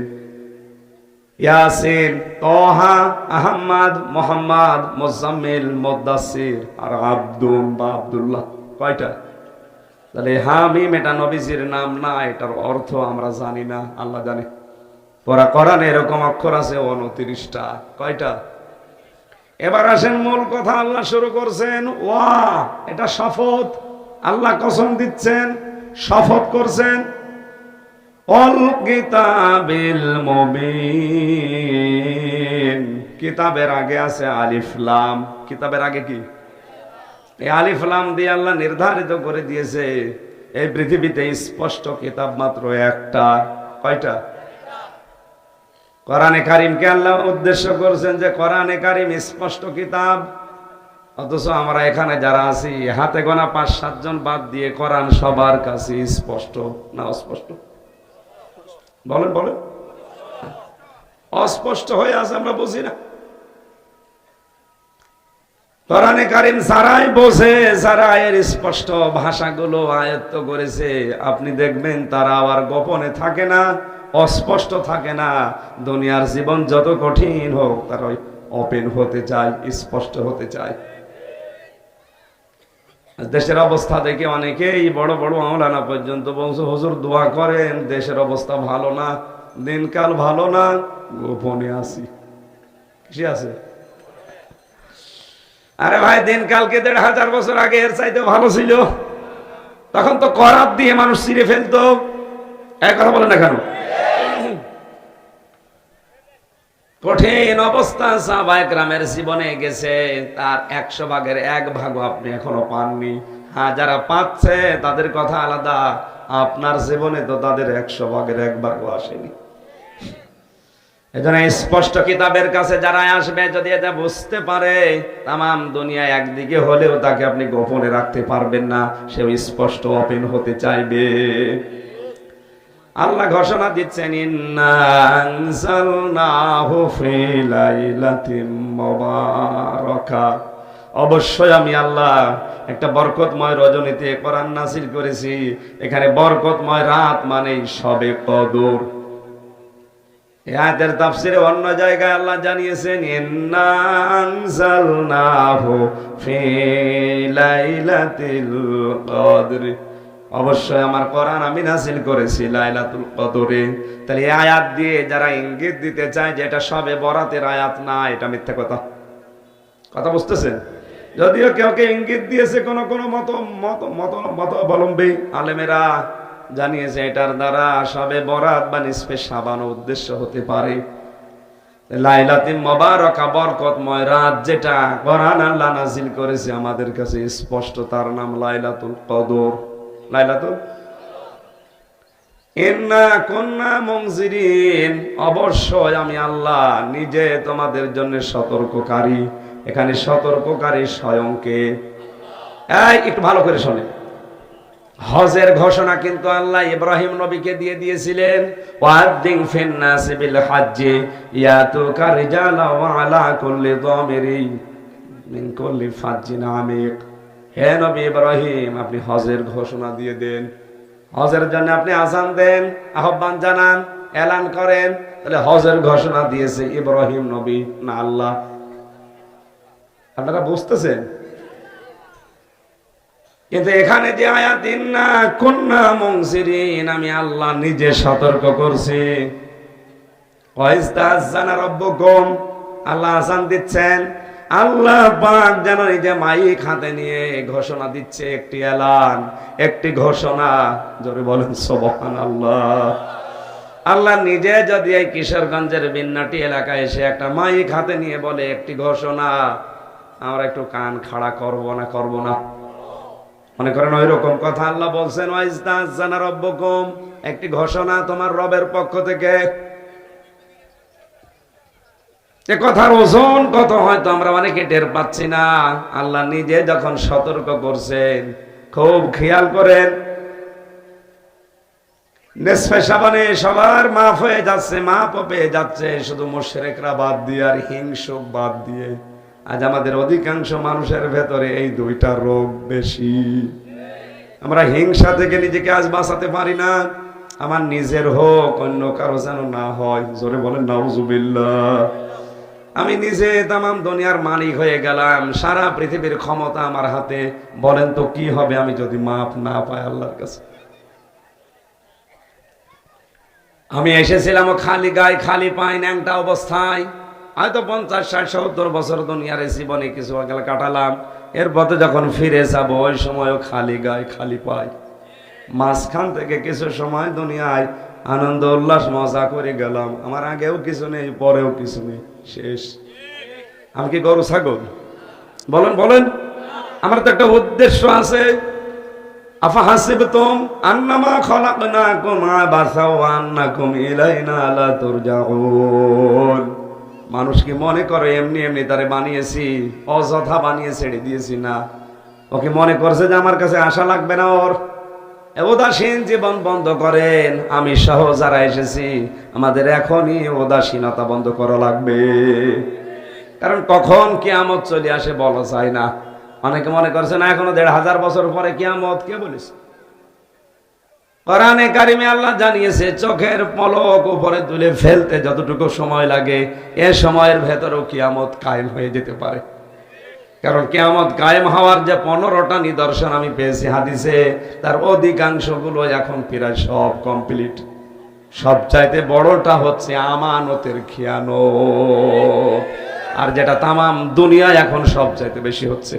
ইয়াসিন, তাহা, আহমদ, মুহাম্মদ, মুজাম্মিল, মুদাসসির আর আব্দুল বা আব্দুল্লাহ। কয়টা? তাহলে হামিম এটা নবীজির নাম না, এটার অর্থ আমরা জানি না, আল্লাহ জানে। পড়া কোরআনে এরকম অক্ষর আছে 29টা। কয়টা? এবার আসেন মূল কথা। আল্লাহ শুরু করছেন ওয়া, এটা শপথ। আল্লাহ কসম দিচ্ছেন, শপথ করছেন। অল কিতাবিল মুবিন, কিতাবের আগে আছে আলিফ লাম। কিতাবের আগে কি? এই আলিফ লাম দিয়ে আল্লাহ নির্ধারিত করে দিয়েছে এই পৃথিবীতে স্পষ্ট কিতাব মাত্র একটা। কয়টা? কোরআনে কারিমকে আল্লাহ উদ্দেশ্য করছেন যে কোরআনে কারিম স্পষ্ট কিতাব। অথচ আমরা এখানে যারা আছি হাতে গোনা 5-7 জন বাদ দিয়ে কোরআন সবার কাছে স্পষ্ট না অস্পষ্ট? বলেন বলেন। অস্পষ্ট হয়ে আছে, আমরা বুঝি না। কোরআনে কারিম যারাই বোঝে, যারা এর স্পষ্ট ভাষাগুলো আয়ত্ত করেছে, আপনি দেখবেন তারা আবার গোপনে থাকে না, অস্পষ্ট থাকে না। দুনিয়ার জীবন যত কঠিন হোক তারা ওপেন হতে চায়, স্পষ্ট হতে চায়। দেশের অবস্থা দেখে অনেকেই বড় বড় মাওলানা পর্যন্ত বলছে হুজুর দোয়া করেন, দেশের অবস্থা ভালো না, দিনকাল ভালো না, গোপনে আছি। কি আছে? আরে ভাই, দিনকালকে 1500 বছর আগে এর চাইতে ভালো ছিল। তখন তো করাত দিয়ে মানুষ ছিঁড়ে ফেলতো। এক কথা বলেন না কেন? কঠিন অবস্থা সাহাবায়ে কেরামের জীবনে গেছে, তার 100 ভাগের 1 ভাগও আপনি এখনো পাননি। হ্যাঁ, যারা পাচ্ছে তাদের কথা আলাদা, আপনার জীবনে তো তাদের 100 ভাগের 1 ভাগও আসেনি। এজন্য স্পষ্ট কিতাবের কাছে যারা আসবে, যদি এটা বুঝতে পারে তামাম দুনিয়া একদিকে হলেও তাকে আপনি গোপনে রাখতে পারবেন না, সে স্পষ্ট ওপেন হতে চাইবে। আল্লাহ ঘোষণা দিচ্ছেন ইন্না আনজালনাহু ফি লাইলাতিন মুবারাকা, অবশ্যই আমি আল্লাহ একটা বরকতময় রজনীতে কোরআন নাযিল করেছি। এখানে বরকতময় রাত মানে শবে কদর। এই আয়াতের তাফসীরে অন্য জায়গায় আল্লাহ জানিয়েছেন ইন্না আনজালনাহু ফি লাইলাতিল কদর, অবশ্যই আমার কোরআন আমি নাযিল করেছি লাইলাতুল কদরে। তাহলে এই আয়াত দিয়ে যারা ইঙ্গিত দিতে চায় যে এটা শবে বরাতের আয়াত না, এটা মিথ্যা কথা। কথা বুঝতেছেন? যদিও কেউ ইঙ্গিত দিয়েছে কোন মতাবলম্বী আলেমেরা জানিয়েছে এটার দ্বারা শবে বরাত বা নিসফে শাবান উদ্দেশ্য হতে পারে। লাইলাতুল মুবারাকা, বরকতময় রাত, যেটা কোরআন আল্লাহ নাযিল করেছে আমাদের কাছে স্পষ্ট, তার নাম লাইলাতুল কদর। লাইলাতুল ইন্না কুন্না মুনজিরিন, অবশ্যই আমি আল্লাহ নিজে তোমাদের জন্য সতর্ককারী। এখানে সতর্ককারী স্বয়ংকে। একটু ভালো করে শোনেন, হজের ঘোষণা কিন্তু আল্লাহ ইব্রাহিম নবীকে দিয়ে দিয়েছিলেন। ওয়াদ্দিন ফিন নাসি বিল হজ্জি ইয়াতুকা রিজালা ওয়া আলা কুল্লি দামিরি মিন কুল্লি ফাজ্জিন আমিক। হে নবী ইব্রাহিম, আপনি হজের ঘোষণা দিয়ে দেন, হজের জন্য আপনি আযান দেন, আহ্বান জানান, এলান করেন। তাহলে হজের ঘোষণা দিয়েছে ইব্রাহিম নবী না আল্লাহ? আপনারা বুঝতেছেন? কিন্তু এখানে যে আয়াত ইন্না কুন্না মুনজিরিন, আমি আল্লাহ নিজে সতর্ক করছি। ওয়াইস্তাযানা রাব্বুকুম, আল্লাহ আযান দিচ্ছেন। আল্লাহ পাক যেন নিজে মাইক হাতে নিয়ে ঘোষণা দিচ্ছে, একটি এলান, একটি ঘোষণা। জোরে বলেন সুবহানাল্লাহ। আল্লাহ নিজে যদি এই কিশোরগঞ্জের বিন্নাটি এলাকায় এসে একটা মাইক হাতে নিয়ে বলে একটি ঘোষণা, আমরা একটু কান খাড়া করব না? করব না? মনে করেন ওই রকম কথা আল্লাহ বলছেন ওয়াইস্তাযানা রাব্বুকুম, একটি ঘোষণা তোমার রবের পক্ষ থেকে। এ কথার ওজন কত হয়তো আমরা অনেকে টের পাচ্ছি না। আল্লাহ নিজে যখন সতর্ক করছেন, খুব খেয়াল করেন। নেসফে শাবানে সবার মাফ হয়ে যাচ্ছে, মাফ পেয়ে যাচ্ছে, শুধু মুশরিকরা বাদ দিয়ে আর হিংসুক বাদ দিয়ে। আজ আমাদের অধিকাংশ মানুষের ভেতরে এই দুইটা রোগ বেশি। আমরা হিংসা থেকে নিজেকে আজ বাঁচাতে পারি না। আমার নিজের হোক, অন্য কারো যেন না হয়। জোরে বলেন নাউজুবিল্লাহ। আমি নিজে তামাম দুনিয়ার মালিক হয়ে গেলাম, সারা পৃথিবীর ক্ষমতা আমার হাতে। বলেন তো কি হবে আমি যদি মাফ না পাই আল্লাহর কাছে? আমি এসেছিলাম খালি গায়ে খালি পাই ন্যাংটা অবস্থায়, হয়তো 50, 60, 70 বছর দুনিয়ার জীবনে কিছু কাটালাম। এরপরে যখন ফিরে যাবো ওই সময়ও খালি গায়ে খালি পাই। মাঝখান থেকে কিছু সময় দুনিয়ায় আনন্দ উল্লাস মজা করে গেলাম, আমার আগেও কিছু নেই পরেও কিছু নেই, শেষ। আমি কি গরু ছাগল? বলেন বলেন। আমার তো একটা উদ্দেশ্য আছে। আফা হাসিবতুম আন্নামা খলাকনাকুম আবাসা ওয়া আন্নাকুম ইলাইনা লা তুরজাউন। মানুষ কি মনে করে এমনি এমনি তারে বানিয়েছি, অযথা বানিয়ে ছেড়ে দিয়েছি? না, ওকে মনে করছে যে আমার কাছে আশা লাগবে না ওর। উদাসীন জীবন বন্ধ করেন। আমি সহ যারা এসেছি আমাদের এখনই উদাসীনতা বন্ধ করা লাগবে, কারণ কখন কিয়ামত চলে আসে বলা যায় না। অনেকে মনে করছে না এখনো 1500 বছর পরে কিয়ামত। কে বলেছে? কোরআনে কারিমে আল্লাহ জানিয়েছে চোখের পলক উপরে তুলে ফেলতে যতটুকু সময় লাগে এ সময়ের ভেতরেও কিয়ামত কায়েম হয়ে যেতে পারে। কারণ কিয়ামত কায়েম হওয়ার যে 15টা নিদর্শন আমি পেয়েছি হাদিসে, তার অধিকাংশগুলো এখন প্রায় সব কমপ্লিট। সবচাইতে বড়টা হচ্ছে আমানতের খেয়ানত, আর যেটা তামাম দুনিয়ায় এখন সবচাইতে বেশি হচ্ছে।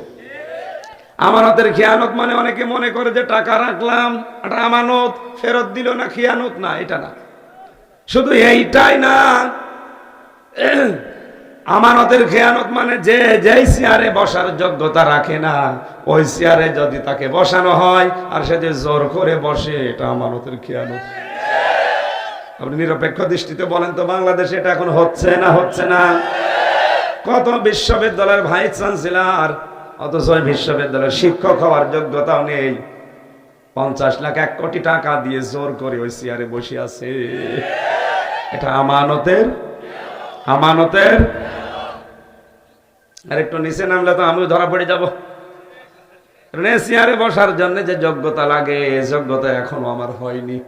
আমানতের খেয়ানত মানে অনেকে মনে করে যে টাকা রাখলাম, এটা আমানত, ফেরত দিল না, খেয়ানত না, এটা না। শুধু এইটাই না, আমানতের খেয়ানত মানে যে যেই চেয়ারে বসার যোগ্যতা রাখে না ওই চেয়ারে যদি তাকে বসানো হয় আর সে যে জোর করে বসে, এটা আমানতের খেয়ানত। আপনি নিরপেক্ষ দৃষ্টিতে বলেন তো বাংলাদেশে এটা এখন হচ্ছে না? হচ্ছে না? কত বিশ্ববিদ্যালয়ের ভাইস চ্যান্সেলর, অথচ বিশ্ববিদ্যালয়ের শিক্ষক হওয়ার যোগ্যতাও নেই, 50 লাখ 1 কোটি টাকা দিয়ে জোর করে ওই চেয়ারে বসে আছে। এটা আমানতের আমানতের আর একটু নিচে নামলে তো আমিও ধরা পড়ে যাব। চেয়ারে বসার জন্য যে যোগ্যতা লাগে, যোগ্যতা এখনো আমার হয়নি।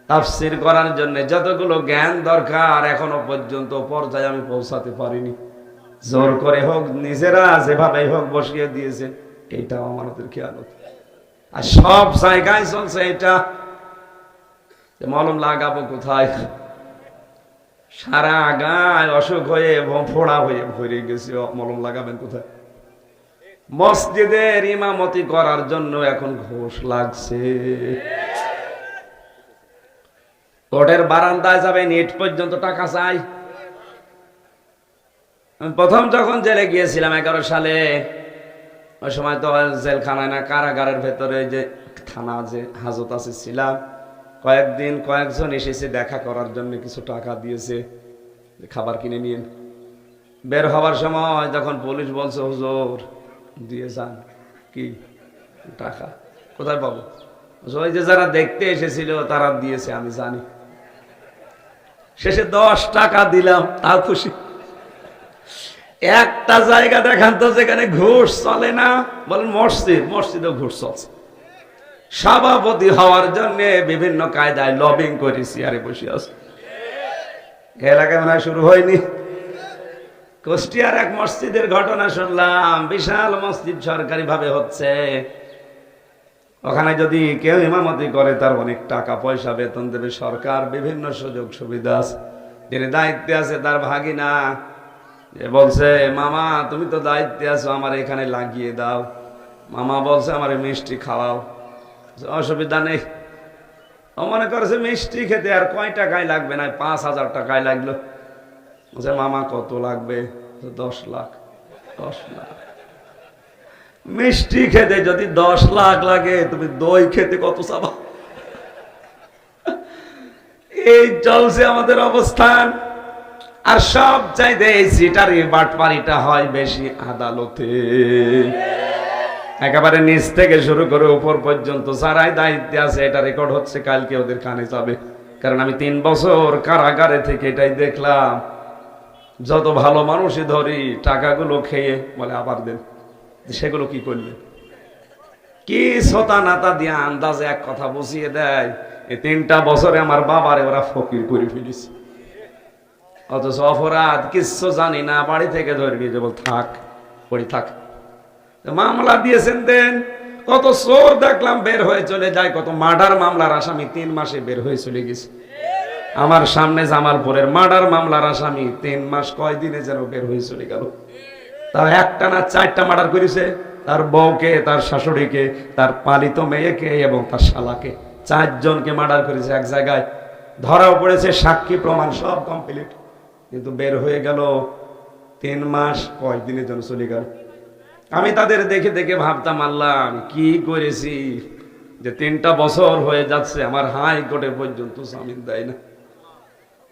তাফসীর করার জন্য যতগুলো জ্ঞান দরকার এখনো পর্যন্ত পর্যায়ে আমি পৌঁছাতে পারিনি। জোর করে হোক, নিজেরা যেভাবে হোক বসিয়ে দিয়েছে, এইটাও আমানতের খেয়ানত। আর সব জায়গায় চলছে এটা। মলম লাগাবো কোথায়? সারা গায়ে অসুখ হয়ে ফোড়া হয়ে ভরে গেছে, মলম লাগাবেন কোথায়? মসজিদের ইমামতি করার জন্য এখন ঘুষ লাগছে। কোর্টের বারান্দায় যাবে, নেট পর্যন্ত টাকা চাই। প্রথম যখন জেলে গিয়েছিলাম 11 সালে, ওই সময় তো জেলখানায় না কারাগারের ভেতরে যে থানা যে হাজত আছে ছিলাম, কয়েকদিন কয়েকজন এসেছে দেখা করার জন্য, কিছু টাকা দিয়েছে, খাবার কিনে নিয়ে। বের হওয়ার সময় যখন পুলিশ বলছে হুজুর দিয়ে যান, কি টাকা কোথায় পাবো? ওই যে যারা দেখতে এসেছিল তারা দিয়েছে, আমি জানি। শেষে 10 টাকা দিলাম, তাও খুশি। একটা জায়গা দেখান তো যেখানে ঘুষ চলে না। বলেন মসজিদ, মসজিদেও ঘুষ চলছে। সভাপতি হওয়ার জন্য বিভিন্ন কায়দায় লবিং করেছি, আরে বসে আছে। এলাকায় মনে হয় শুরু হয়নি। কুষ্টিয়ার এক মসজিদের ঘটনা শুনলাম, বিশাল মসজিদ সরকারি ভাবে হচ্ছে। ওখানে যদি কেউ ইমামতি করে তার অনেক টাকা পয়সা বেতন দেবে সরকার, বিভিন্ন সুযোগ সুবিধা আছে। যিনি দায়িত্বে আছে তার ভাগিনা বলছে মামা তুমি তো দায়িত্বে আছো, আমার এখানে লাগিয়ে দাও। মামা বলছে আমার মিষ্টি খাওয়াও। অসুবিধা নেই। ও মনে করেছে মিষ্টি খেতে আর কয় টাকায় লাগবে না, 5000 টাকায় লাগলো। বলছে মামা কত লাগবে? 10 লাখ। 10 লাখ মিষ্টি খেতে যদি 10 লাখ লাগে, তুমি দই খেতে কত চাবা? এই চলছে আমাদের অবস্থান। আর সব চাইতে এই সিটারি বাটপারিটা হয় বেশি আদালতে। একেবারে নিচ থেকে শুরু করে উপর পর্যন্ত যারাই দায়িত্বে আছে, এটা রেকর্ড হচ্ছে, কালকে ওদের কানে যাবে। কারণ আমি 3 বছর কারাগারে থেকে এটাই দেখলাম। যত ভালো মানুষই ধরি, টাকাগুলো খেয়ে বলে আবার দেন, সেগুলো কি করলেন? কি ছতা নাতা দিয়ে আন্দাজে এক কথা বুঝিয়ে দেয়। এই 3টা বছরে আমার বাবারে ওরা ফকির করে ফেলেছে, অথচ অপরাধ কিচ্ছু জানি না, বাড়ি থেকে ধরবি যে বল থাক, পড়ি থাক। মামলা দিয়েছেন দেন, কত চোর দেখলাম বের হয়ে চলে যায়, কত মার্ডার মামলার আসামি 3 মাসে বের হয়ে চলে গেছে। আমার সামনে জামালপুরের মার্ডার মামলার আসামি 3 মাস কয়দিনে যেন বের হয়ে চলে গেল। তার একটা না 4টা মার্ডার করেছে, তার বউকে, তার শাশুড়িকে, তার পালিত মেয়েকে এবং তার শালাকে, 4 জনকে মার্ডার করেছে এক জায়গায়। ধরাও পড়েছে, সাক্ষী প্রমাণ সব কমপ্লিট, কিন্তু বের হয়ে গেল 3 মাস কয়দিনের জন্য চলে গেল। আমি তাদের দেখে দেখে ভাবতাম, আল্লাহ আমি কি করেছি যে 3টা বছর হয়ে যাচ্ছে, আমার হাইকোর্টে পর্যন্ত জামিন দেয় না।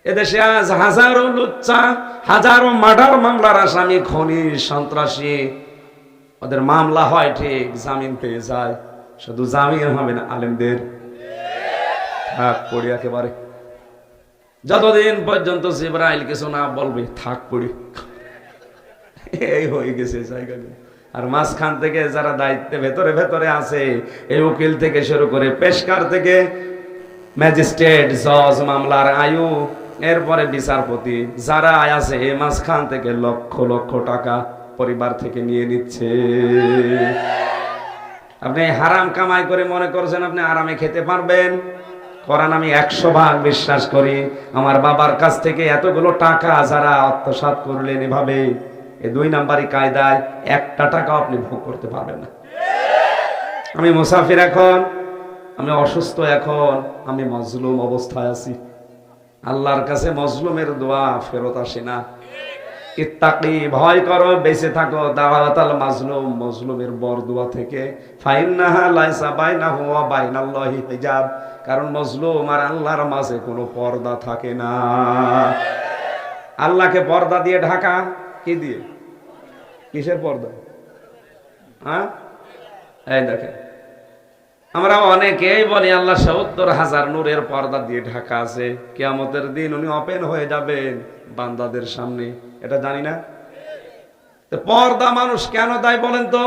এদেশে আজ হাজারো লুচ্চা, হাজারো মার্ডার মামলার আসামি, খনি সন্ত্রাসী, ওদের মামলা হয় ঠিক, জামিন পেয়ে যায়। শুধু জামিন হবে না, আলেমদের থাক পড়ি একেবারে, যতদিন পর্যন্ত জিবরাইল কিছু না বলবে থাক পড়ি, এই হয়ে গেছে জায়গাগুলো। আর মাঝখান থেকে যারা দায়িত্বে ভেতরে ভেতরে আছে, এই উকিল থেকে শুরু করে পেশকার থেকে ম্যাজিস্ট্রেট, জজ, মামলার আয়ু, এরপরে বিচারপতি, যারা আছে এই মাঝখান থেকে লক্ষ লক্ষ টাকা পরিবার থেকে নিয়ে নিচ্ছে। আপনি হারাম কামাই করে মনে করছেন আপনি আরামে খেতে পারবেন? কোরআন আমি 100 ভাগ বিশ্বাস করি। আমার বাবার কাছ থেকে এতগুলো টাকা যারা আত্মসাৎ করলেন এভাবে, এই 2 নাম্বারই কায়দায়, 1টা টাকা আপনি ভোগ করতে পারবেন না। আমি মুসাফির, এখন আমি অসুস্থ, এখন আমি মজলুম অবস্থায় আছি। আল্লাহর কাছে মজলুমের দোয়া ফেরত আসে না। ইত্তাকি, ভয় করো, বেঁচে থাকো, দাওয়াতাল মাজলুম, মজলুমের বরদুয়া থেকে। ফাইন্নাহা লাইসা বাইনাহু ওয়া বাইনাল্লাহি হিজাব, কারণ মজলুম আর আল্লাহর মাঝে কোনো পর্দা থাকে না। আল্লাহকে পর্দা দিয়ে ঢাকা, কি দিয়ে? কিসের পর্দা? হ্যাঁ, এই দেখেন, আমরা অনেকেই বলি আল্লাহ ৭০,০০০ নূরের পর্দা দিয়ে ঢাকা আছে, কিয়ামতের দিন উনি ওপেন হয়ে যাবেন বান্দাদের সামনে, এটা জানি না। পর্দা মানুষ কেন দেয় বলেন তো?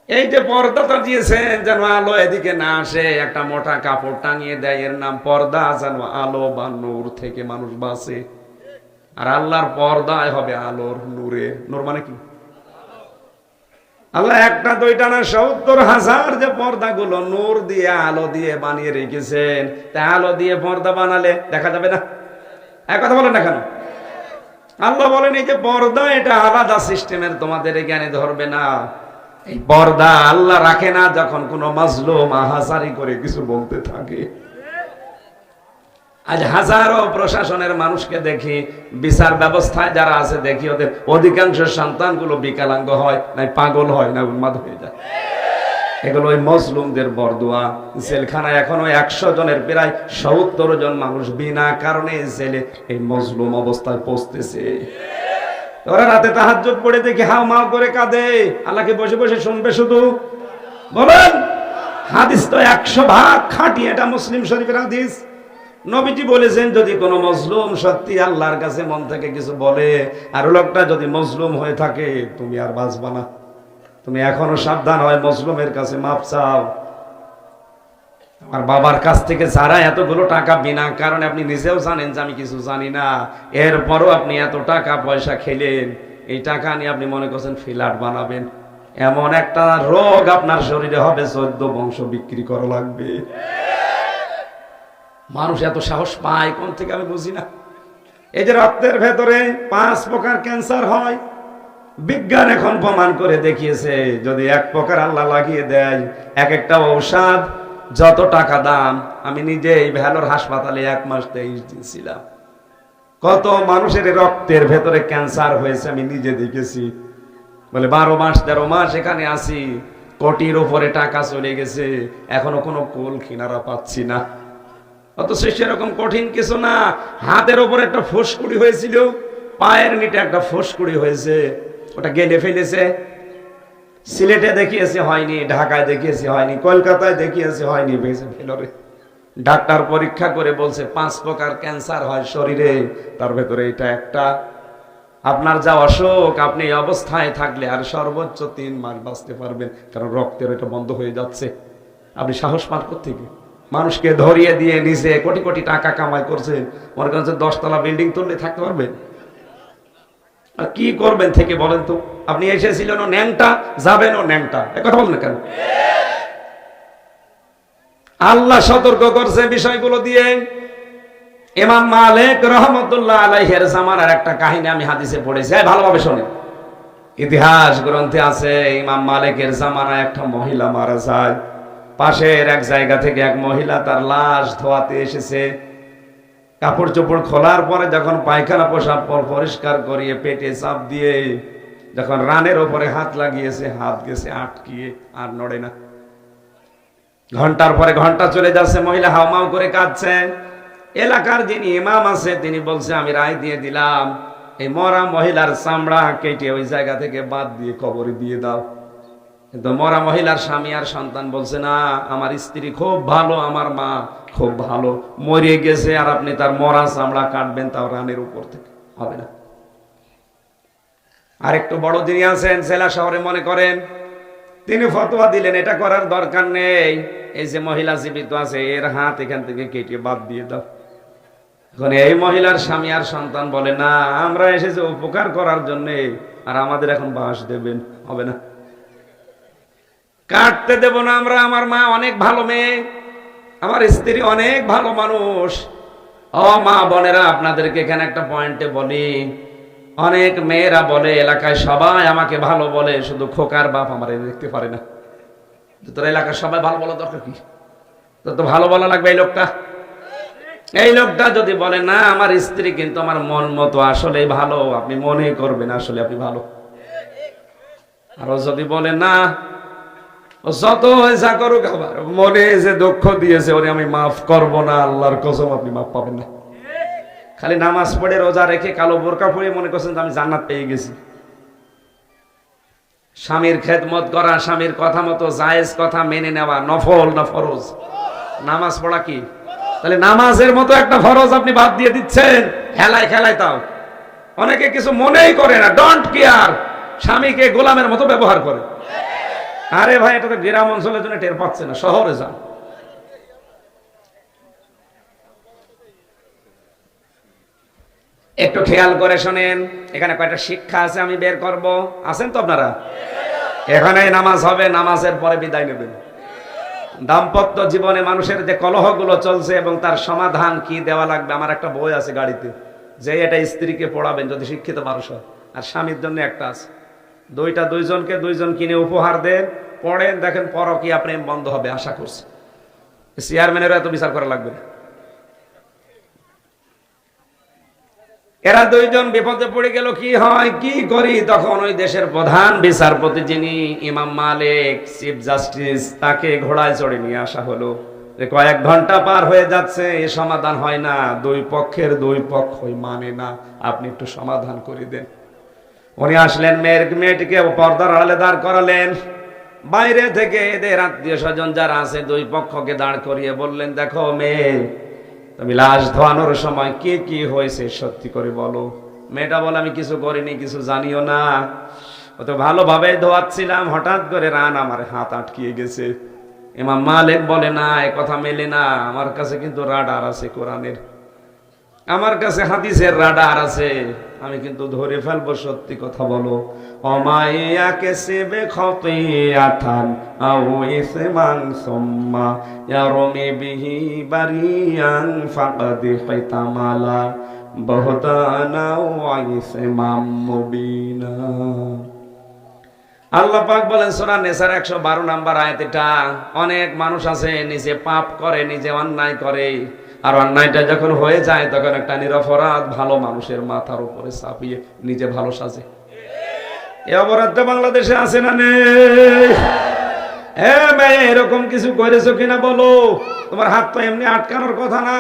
এই যে পর্দাটা দিয়েছেন যেন আলো এদিকে না আসে, একটা মোটা কাপড় টাঙিয়ে দেয়, এর নাম পর্দা, যেন আলো বা নূর থেকে মানুষ বাঁচে। আর আল্লাহর পর্দায় হবে আলোর নূরে। নূর মানে কি? আল্লাহ 1টা 2টা না ৭০,০০০ যে পর্দাগুলো নূর দিয়ে, আলো দিয়ে বানিয়ে রেখেছেন, তা আলো দিয়ে পর্দা বানালে দেখা যাবে না? এক কথা বলেন না কেন? আল্লাহ বলেন এই যে পর্দা, এটা আলাদা সিস্টেমের, তোমাদের জ্ঞানে ধরবে না। এই পর্দা আল্লাহ রাখে না যখন কোন মাজলুম আহাজারি করে কিছু বলতে থাকে। আজ হাজারো প্রশাসনের মানুষকে দেখি, বিচার ব্যবস্থায় যারা আছে দেখি, ওদের অধিকাংশ সন্তানগুলো বিকলাঙ্গ হয়, নাই পাগল হয়, না উন্মাদ হয়ে যায়। এগুলো ওই মজলুমদের বরদুয়া। জেলখানায় এখনো 100 জনের প্রায় 70 জন মানুষ বিনা কারণে জেলে এই মজলুম অবস্থায় পৌঁছতেছে। ওরা রাতে তাহাজ্জুদ পড়ে দেখি হাও মাও করে কাঁদে, আল্লাহকে বসে বসে শুনবে শুধু। বলেন, হাদিস তো 100 ভাগ খাঁটি, এটা মুসলিম শরীফের হাদিস। নবীজি বলেছেন, যদি কোনো মজলুম সত্যি আল্লাহর কাছে মন থেকে কিছু বলে, আর লোকটা যদি মজলুম হয়ে থাকে, তুমি আর বাঁচবা না। তুমি এখনো সাবধান হয়, মজলুমের কাছে মাপ চাও। আমার বাবার কাছ থেকে যারা এতগুলো টাকা বিনা কারণে, আপনি নিজেও জানেন যে আমি কিছু জানি না, এরপরও আপনি এত টাকা পয়সা খেলেন, এই টাকা নিয়ে আপনি মনে করছেন ফ্ল্যাট বানাবেন। এমন একটা রোগ আপনার শরীরে হবে, 14 বংশ বিক্রি করা লাগবে। মানুষ এত সাহস পায় কোন থেকে আমি বুঝি না। এই যে রক্তের ভেতরে 5 প্রকার ক্যান্সার হয়, বিজ্ঞান এখন প্রমাণ করে দেখিয়েছে, যদি 1 প্রকার আল্লাহ লাগিয়ে দেয়, এক একটা ঔষধ যত টাকা দাম। আমি নিজে এই ভেলোর হাসপাতালে 1 মাস 23 দিন ছিলাম। কত মানুষের রক্তের ভেতরে ক্যান্সার হয়েছে আমি নিজে দেখেছি। বলে 12 মাস 13 মাস এখানে আছি, কোটির উপরে টাকা চলে গেছে, এখনো কোনো কুল কিনারা পাচ্ছি না। অথচ সেরকম কঠিন কিছু না। হাতের উপর একটা ফুসকুড়ি হয়েছিল, পায়ের নিচে একটা ফুসকুড়ি হয়েছে, ওটা গেলে ফেলেছে। সিলেটে দেখিয়েছি হয়নি, ঢাকায় দেখিয়েছি হয়নি, কলকাতায় দেখিয়েছি হয়নি, ভেলোরে ডাক্তার পরীক্ষা করে বলছে 5 প্রকার ক্যান্সার হয় শরীরে, তার ভেতরে এটা একটা। আপনার যা অসুখ, আপনি এই অবস্থায় থাকলে আর সর্বোচ্চ 3 মাস বাঁচতে পারবেন, কারণ রক্তের এটা বন্ধ হয়ে যাচ্ছে। আপনি সাহস পান কোত্থেকে? মানুষকে ধরিয়ে দিয়ে নিজে কোটি কোটি টাকা কামাই করছেন, মনে করছেন 10 তলা বিল্ডিং তুললে থাকতে পারবেন? আর কি করবেন থেকে বলেন তো? আপনি এসেছিলেন ও ন্যাংটা, যাবেন ও ন্যাংটা, এ কথা বলেন কেন? আল্লাহ সতর্ক করছে বিষয়গুলো দিয়ে। ইমাম মালিক রহমতুল্লাহ আলাইহির জামানার একটা কাহিনী আমি হাদিসে পড়েছি, ভালোভাবে শোনেন। ইতিহাস গ্রন্থে আছে, ইমাম মালিকের জামানায় একটা মহিলা মারা যায়। পাশের এক জায়গা থেকে এক মহিলা তার লাশ ধোয়াতে এসেছে। কাপড় চোপড় খোলার পরে যখন পায়খানা পোশাক পরিষ্কার করিয়ে পেটে চাপ দিয়ে যখন রানের ওপরে হাত লাগিয়েছে, হাত গেছে আটকিয়ে, আর নড়ে না। ঘন্টার পরে ঘন্টা চলে যাচ্ছে, মহিলা হাউমাউ করে কাঁদছে। এলাকার যিনি ইমাম আছে তিনি বলছে, আমি রায় দিয়ে দিলাম, এই মরা মহিলার চামড়া কেটে ওই জায়গা থেকে বাদ দিয়ে কবরে দিয়ে দাও। কিন্তু মরা মহিলার স্বামী আর সন্তান বলছে, না, আমার স্ত্রী খুব ভালো, আমার মা খুব ভালো, মরে গেছে, আর আপনি তার মরা চামড়া কাটবেন, তাও রানের উপর থেকে, হবে না। আর একটু বড় যিনি আছেন জেলা শহরে মনে করেন, তিনি ফতোয়া দিলেন, এটা করার দরকার নেই, এই যে মহিলা জীবিত আছে এর হাত এখান থেকে কেটে বাদ দিয়ে দাও। এখন এই মহিলার স্বামী আর সন্তান বলে, না, আমরা এসেছি উপকার করার জন্য, আর আমাদের এখন বাস দেবেন, হবে না, কাটতে দেব না আমরা। আমার মা অনেক ভালো মেয়ে, আমার স্ত্রী অনেক ভালো মানুষ। ও মা বোনেরা, আপনাদেরকে এখানে একটা পয়েন্টে বলি, অনেক মেয়েরা বলে এলাকায় সবাই আমাকে ভালো বলে, শুধু খোকার বাপ আমার দেখতে পারে না। তোর এলাকার সবাই ভালো বলা দরকার কি? তোর তো ভালো বলা লাগবে। এই লোকটা যদি বলে, না, আমার স্ত্রী কিন্তু আমার মন মতো আসলে ভালো, আপনি মনে করবেন আসলে আপনি ভালো। আর যদি বলে, না, ও যত যা করুক, আবার মনে যে দুঃখ দিয়েছে ওরে আমি মাফ করব না, আল্লাহর কসম আপনি মাফ পাবেন না। খালি নামাজ পড়ে রোজা রেখে কালো বোরকা পরে মনে করছেন আমি জান্নাত পেয়ে গেছি। স্বামীর খেদমত করা, স্বামীর কথা মতো জায়েজ কথা মেনে নেওয়া নফল না ফরজ? নামাজ পড়া কি? তাহলে নামাজের মতো একটা ফরজ আপনি বাদ দিয়ে দিচ্ছেন খেলায় খেলায়। তাও অনেকে কিছু মনেই করে না, ডোন্ট কেয়ার, স্বামীকে গোলামের মতো ব্যবহার করে। আরে ভাই, এটা তো গ্রাম অঞ্চলের জন্য টের পাচ্ছে না, শহরে যান। একটু খেয়াল করে শোনেন, এখানে কয়টা শিক্ষা আছে আমি বের করব। আছেন তো আপনারা? এখানে নামাজ হবে, নামাজের পরে বিদায় নেবেন। দাম্পত্য জীবনে মানুষের যে কলহগুলো চলছে এবং তার সমাধান কি দেওয়া লাগবে, আমার একটা বই আছে গাড়িতে, যে এটা স্ত্রীকে পড়াবেন যদি শিক্ষিত মানুষ হয়, আর স্বামীর জন্য একটা আছে। দুইজনকে দুইজন কিনে উপহার দেন, পড়েন, দেখেন পরকীয়া প্রেম বন্ধ হবে, আশা করছি। চেয়ারম্যানেরও এত বিচার করা লাগবে না। এরা দুইজন বিপদে পড়ে গেল, কি হয়, কি করি? তখন ওই দেশের প্রধান বিচারপতি যিনি ইমাম মালিক, চিফ জাস্টিস, তাকে ঘোড়ায় চড়ে নিয়ে আসা হলো। কয়েক ঘন্টা পার হয়ে যাচ্ছে, এ সমাধান হয় না, দুই পক্ষের দুই পক্ষই মানে না, আপনি একটু সমাধান করে দেন। উনি আসলেন, মেয়েটিকে পর্দার আড়ালে দাঁড় করালেন। বাইরে থেকে এদের আত্মীয় স্বজন যারা আছে দুই পক্ষকে দাঁড় করিয়ে বললেন, দেখো মেয়ে, তুমি লাশ ধোয়ানোর সময় কি কি হয়েছে সত্যি করে বলো। মেয়েটা বলে, আমি কিছু করিনি, কিছু জানিও না, ও তো ভালোভাবে ধোয়াচ্ছিলাম, হঠাৎ করে রান আমার হাত আটকিয়ে গেছে। ইমাম মালিক বলে, না, এ কথা মেলে না, আমার কাছে কিন্তু রাডার আছে কোরআনের, আমার কাছে হাদিসের রাডার আছে, আমি কিন্তু ধরে ফেলবো, সত্যি কথা বলো। অমাইয়াকে সেবে খতিয়াতান আও ইসমান সুম্মা ইয়ারমি বিহি বারিয়ান ফাকাদ ফাতামালা বহুতানা ওয়া ইসমাম মুবিনা। আল্লাহ পাক বলেন সূরা নিসার 112 নম্বর আয়াত। এটা অনেক মানুষ আছে নিজে পাপ করে, নিজে অন্যায় করে, আর অন্যায়টা যখন হয়ে যায় তখন একটা নিরপরাধ ভালো মানুষের মাথার উপরে চাপিয়ে নিজে ভালো সাজে। এই অপরাধটা বাংলাদেশে আছে না নেই? মেয়ে, এরকম কিছু করেছো কিনা বলো? তোমার হাত তো এমনি আটকানোর কথা না।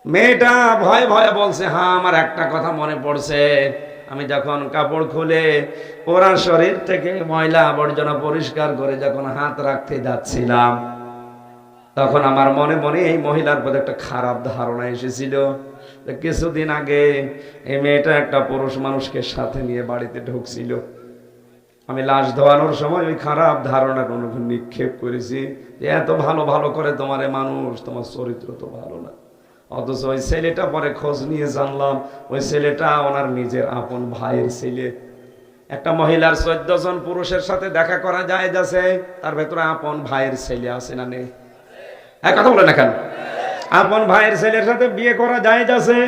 মেয়েটা ভয়ে ভয়ে বলছে, হ্যাঁ, আমার একটা কথা মনে পড়ছে, আমি যখন কাপড় খুলে ওরা শরীর থেকে ময়লা আবর্জনা পরিষ্কার করে যখন হাত রাখতে যাচ্ছিলাম, তখন আমার মনে মনে এই মহিলার প্রতি একটা খারাপ ধারণা এসেছিল। কিছুদিন আগে এই মেয়েটা একটা পুরুষ মানুষকে সাথে নিয়ে বাড়িতে ঢুকছিল। আমি লাশ ধোয়ানোর সময় ওই খারাপ ধারণার অনুভূতি নিক্ষেপ করেছি যে এত ভালো ভালো করে তোমার মানুষ, তোমার চরিত্র তো ভালো না। অথচ ওই ছেলেটা পরে খোঁজ নিয়ে জানলাম ওই ছেলেটা ওনার নিজের আপন ভাইয়ের ছেলে। একটা মহিলার 14 জন পুরুষের সাথে দেখা করা যায় যাচ্ছে, তার ভেতরে আপন ভাইয়ের ছেলে আছে না নেই? এক কথা বলে না কেন? আপন ভাইয়ের ছেলের সাথে বিয়ে করা যায় যাচ্ছে,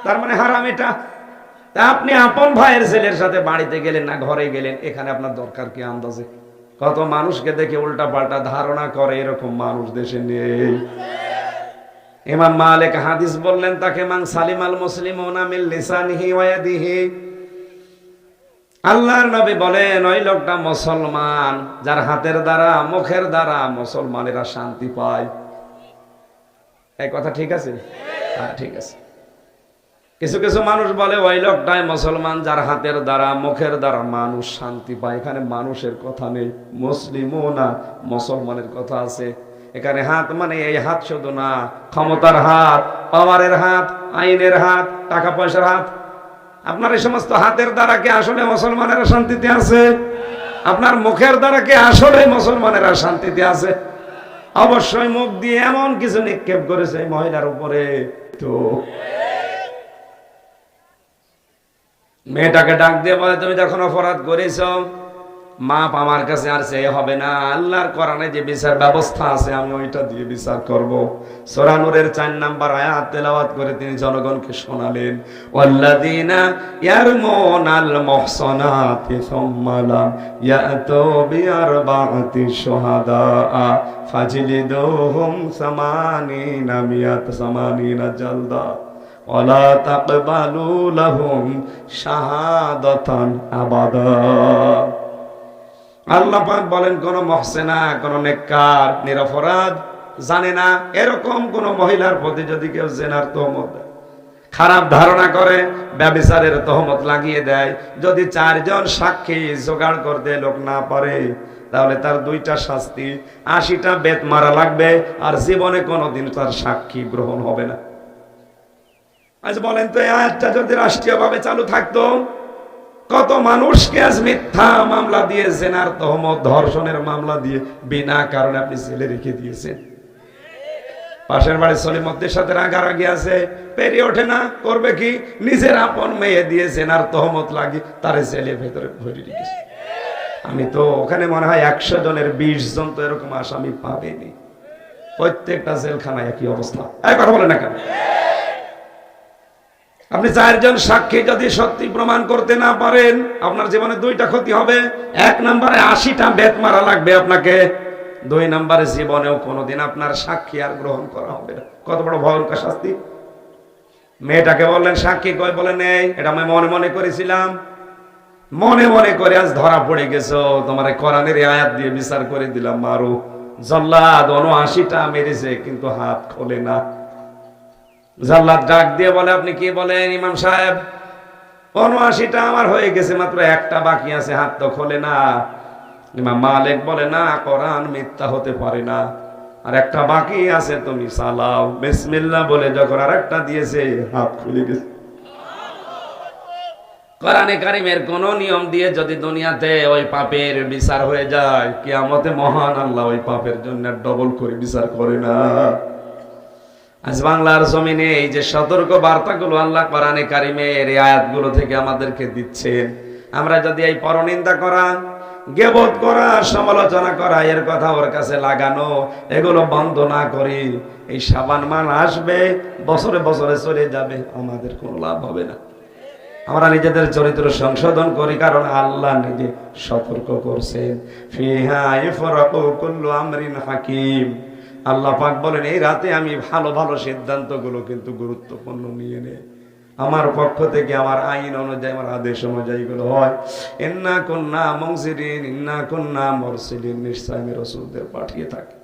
তার মানে হারাম এটা। তা আপনি আপন ভাইয়ের ছেলের সাথে বাড়িতে গেলেন না ঘরে গেলেন, এখানে আপনার দরকার কি? আন্দাজে কত মানুষকে দেখে উল্টা পাল্টা ধারণা করে, এরকম মানুষ দেশে নেই। ইমাম মালিক হাদিস বললেন তাকে মান সালিমাল মুসলিমুনা মিন লিসানিহি ওয়া ইয়াদিহি। আল্লাহর নবী বলেন ওই লোকটা মুসলমান যার হাতের দ্বারা মুখের দ্বারা মুসলমানেরা শান্তি পায়। এই কথা ঠিক আছে? হ্যাঁ ঠিক আছে। কিছু কিছু মানুষ বলে ওই লোকটাই মুসলমান যার হাতের দ্বারা মুখের দ্বারা মানুষ শান্তি পায়। এখানে মানুষের কথা নেই, মুসলিমুনা মুসলমানের কথা আছে। এখানে হাত মানে এই হাত শুধু না, ক্ষমতার হাত, পাওয়ারের হাত, আইনের হাত, টাকা পয়সার হাত। আপনার এই সমস্ত হাতের দ্বারা কি আসলে মুসলমানেরা শান্তিতে আছে? আপনার মুখের দ্বারা কি আসলে মুসলমানেরা শান্তিতে আছে? অবশ্যই মুখ দিয়ে এমন কিছু নিক্ষেপ করেছে এই মহিলার উপরে। তো মেয়েটাকে ডাক দিয়ে বলে তুমি যখন অপরাধ করেছ মাপ আমার কাছে আর চেয়ে হবে না, আল্লাহর কোরআনে যে বিচার ব্যবস্থা আছে আমি ওইটা দিয়ে বিচার করব। সূরা নূরের 4 নম্বর আয়াত তেলাওয়াত করে তিনি জনগণকে শোনালেন, ওয়াল্লাযীনা ইয়ারমুনাল মুহসানাতি সুম্মা লাম ইয়াতু বিআরবা'তি শুহাদা ফাজলিদুহুম 80 জালদা ওয়ালা তাকবালু লাহুম শাহাদাতান আবাদা। আল্লাহ পাক বলেন কোন মুহসিনা, কোন নেককার, নিরপরাধ জানে না এরকম কোন মহিলার প্রতি যদি কেউ জিনার তহমত দেয়, খারাপ ধারণা করে, ব্যভিচারের তহমত লাগিয়ে দেয়, যদি 4 জন সাক্ষী জোগাড় করতে লোক না পারে তাহলে তার 2টা শাস্তি, 80টা বেত মারা লাগবে, আর জীবনে কোনোদিন তার সাক্ষী গ্রহণ হবে না। আজ বলেন তো এই আয়াতটা যদি রাষ্ট্রীয়ভাবে চালু থাকতো, কত মানুষকে আজ মিথ্যা মামলা দিয়ে, জেনার তহমত, ধর্ষণের মামলা দিয়ে বিনা কারণে আপনি জেলে রেখে দিয়েছেন। পাশের বাড়ির সলিমদ্দের সাথে রাগারাগি আছে, পেরিয়ে ওঠে না, করবে কি? নিজের আপন মেয়ে দিয়ে জেনার তহমত লাগি তারে জেলে ভেতরে ভরে রেখেছে। আমি তো ওখানে মনে হয় 100 জনের 20 জন তো এরকম আসামি পাবেনি। প্রত্যেকটা জেলখানায় একই অবস্থা। এই কথা বলে না কেন? আপনি 4 জন সাক্ষী যদি সত্যি প্রমাণ করতে না পারেন, আপনার জীবনে 2টা ক্ষতি হবে। 1 নম্বরে 80টা বেত মারা লাগবে আপনাকে, 2 নম্বরে জীবনেও কোনোদিন আপনার সাক্ষী আর গ্রহণ করা হবে না। কত বড় ভয়ঙ্কর শাস্তি! মেয়েটাকে বললেন সাক্ষী কই? বলে নেই, এটা আমি মনে মনে করেছিলাম। মনে মনে করে আজ ধরা পড়ে গেছো, তোমার কোরআনের আয়াত দিয়ে বিচার করে দিলাম, মারো। জল্লাদ 79টা মেরেছে কিন্তু হাত খোলে না। জাল্লাদ ডাক দিয়ে বলে আপনি কি বলেন ইমাম সাহেব? 79টা আমার হয়ে গেছে, মাত্র 1টা বাকি আছে, হাত তো খোলে না। ইমাম মালিক বলে না, কোরআন মিথ্যা হতে পারে না, আর 1টা বাকি আছে, তুমি চালাও। বিসমিল্লাহ বলে যখন আরেকটা দিয়েছে, হাত খুলে গেছে। কোরআনে কারিমের কোন নিয়ম দিয়ে যদি দুনিয়াতে ওই পাপের বিচার হয়ে যায়, কিয়ামতে মহান আল্লাহ ওই পাপের জন্য ডবল করে বিচার করে না। আজ বাংলার জমিনে এই যে সতর্ক বার্তাগুলো আল্লাহ কোরআনে কারিমের এই আয়াতগুলো থেকে আমাদেরকে দিচ্ছেন, আমরা যদি এই পরনিন্দা করা, গীবত করা, সমালোচনা করা, এর কথা ওর কাছে লাগানো, এগুলো বন্ধ না করি, এই শাবান মাস আসবে, বছরে বছরে চলে যাবে, আমাদের কোনো লাভ হবে না। আমরা নিজেদের চরিত্র সংশোধন করি, কারণ আল্লাহ নিজে সতর্ক করছেন, ফিহা ইফরাকু কুল্লু আমরিন হাকিম। আল্লাহ পাক বলেন এই রাতে আমি ভালো ভালো সিদ্ধান্তগুলো কিন্তু গুরুত্বপূর্ণ নিয়ে নেই। আমার পক্ষ থেকে আমার আইন অনুযায়ী, আমার আদেশ অনুযায়ী গুলো হয়। ইন্না কুন্না মুনজিরিন ইন্না কুন্না মুরসিলিন, নিশ্চয় আমি রাসূলদের পাঠিয়ে থাকি।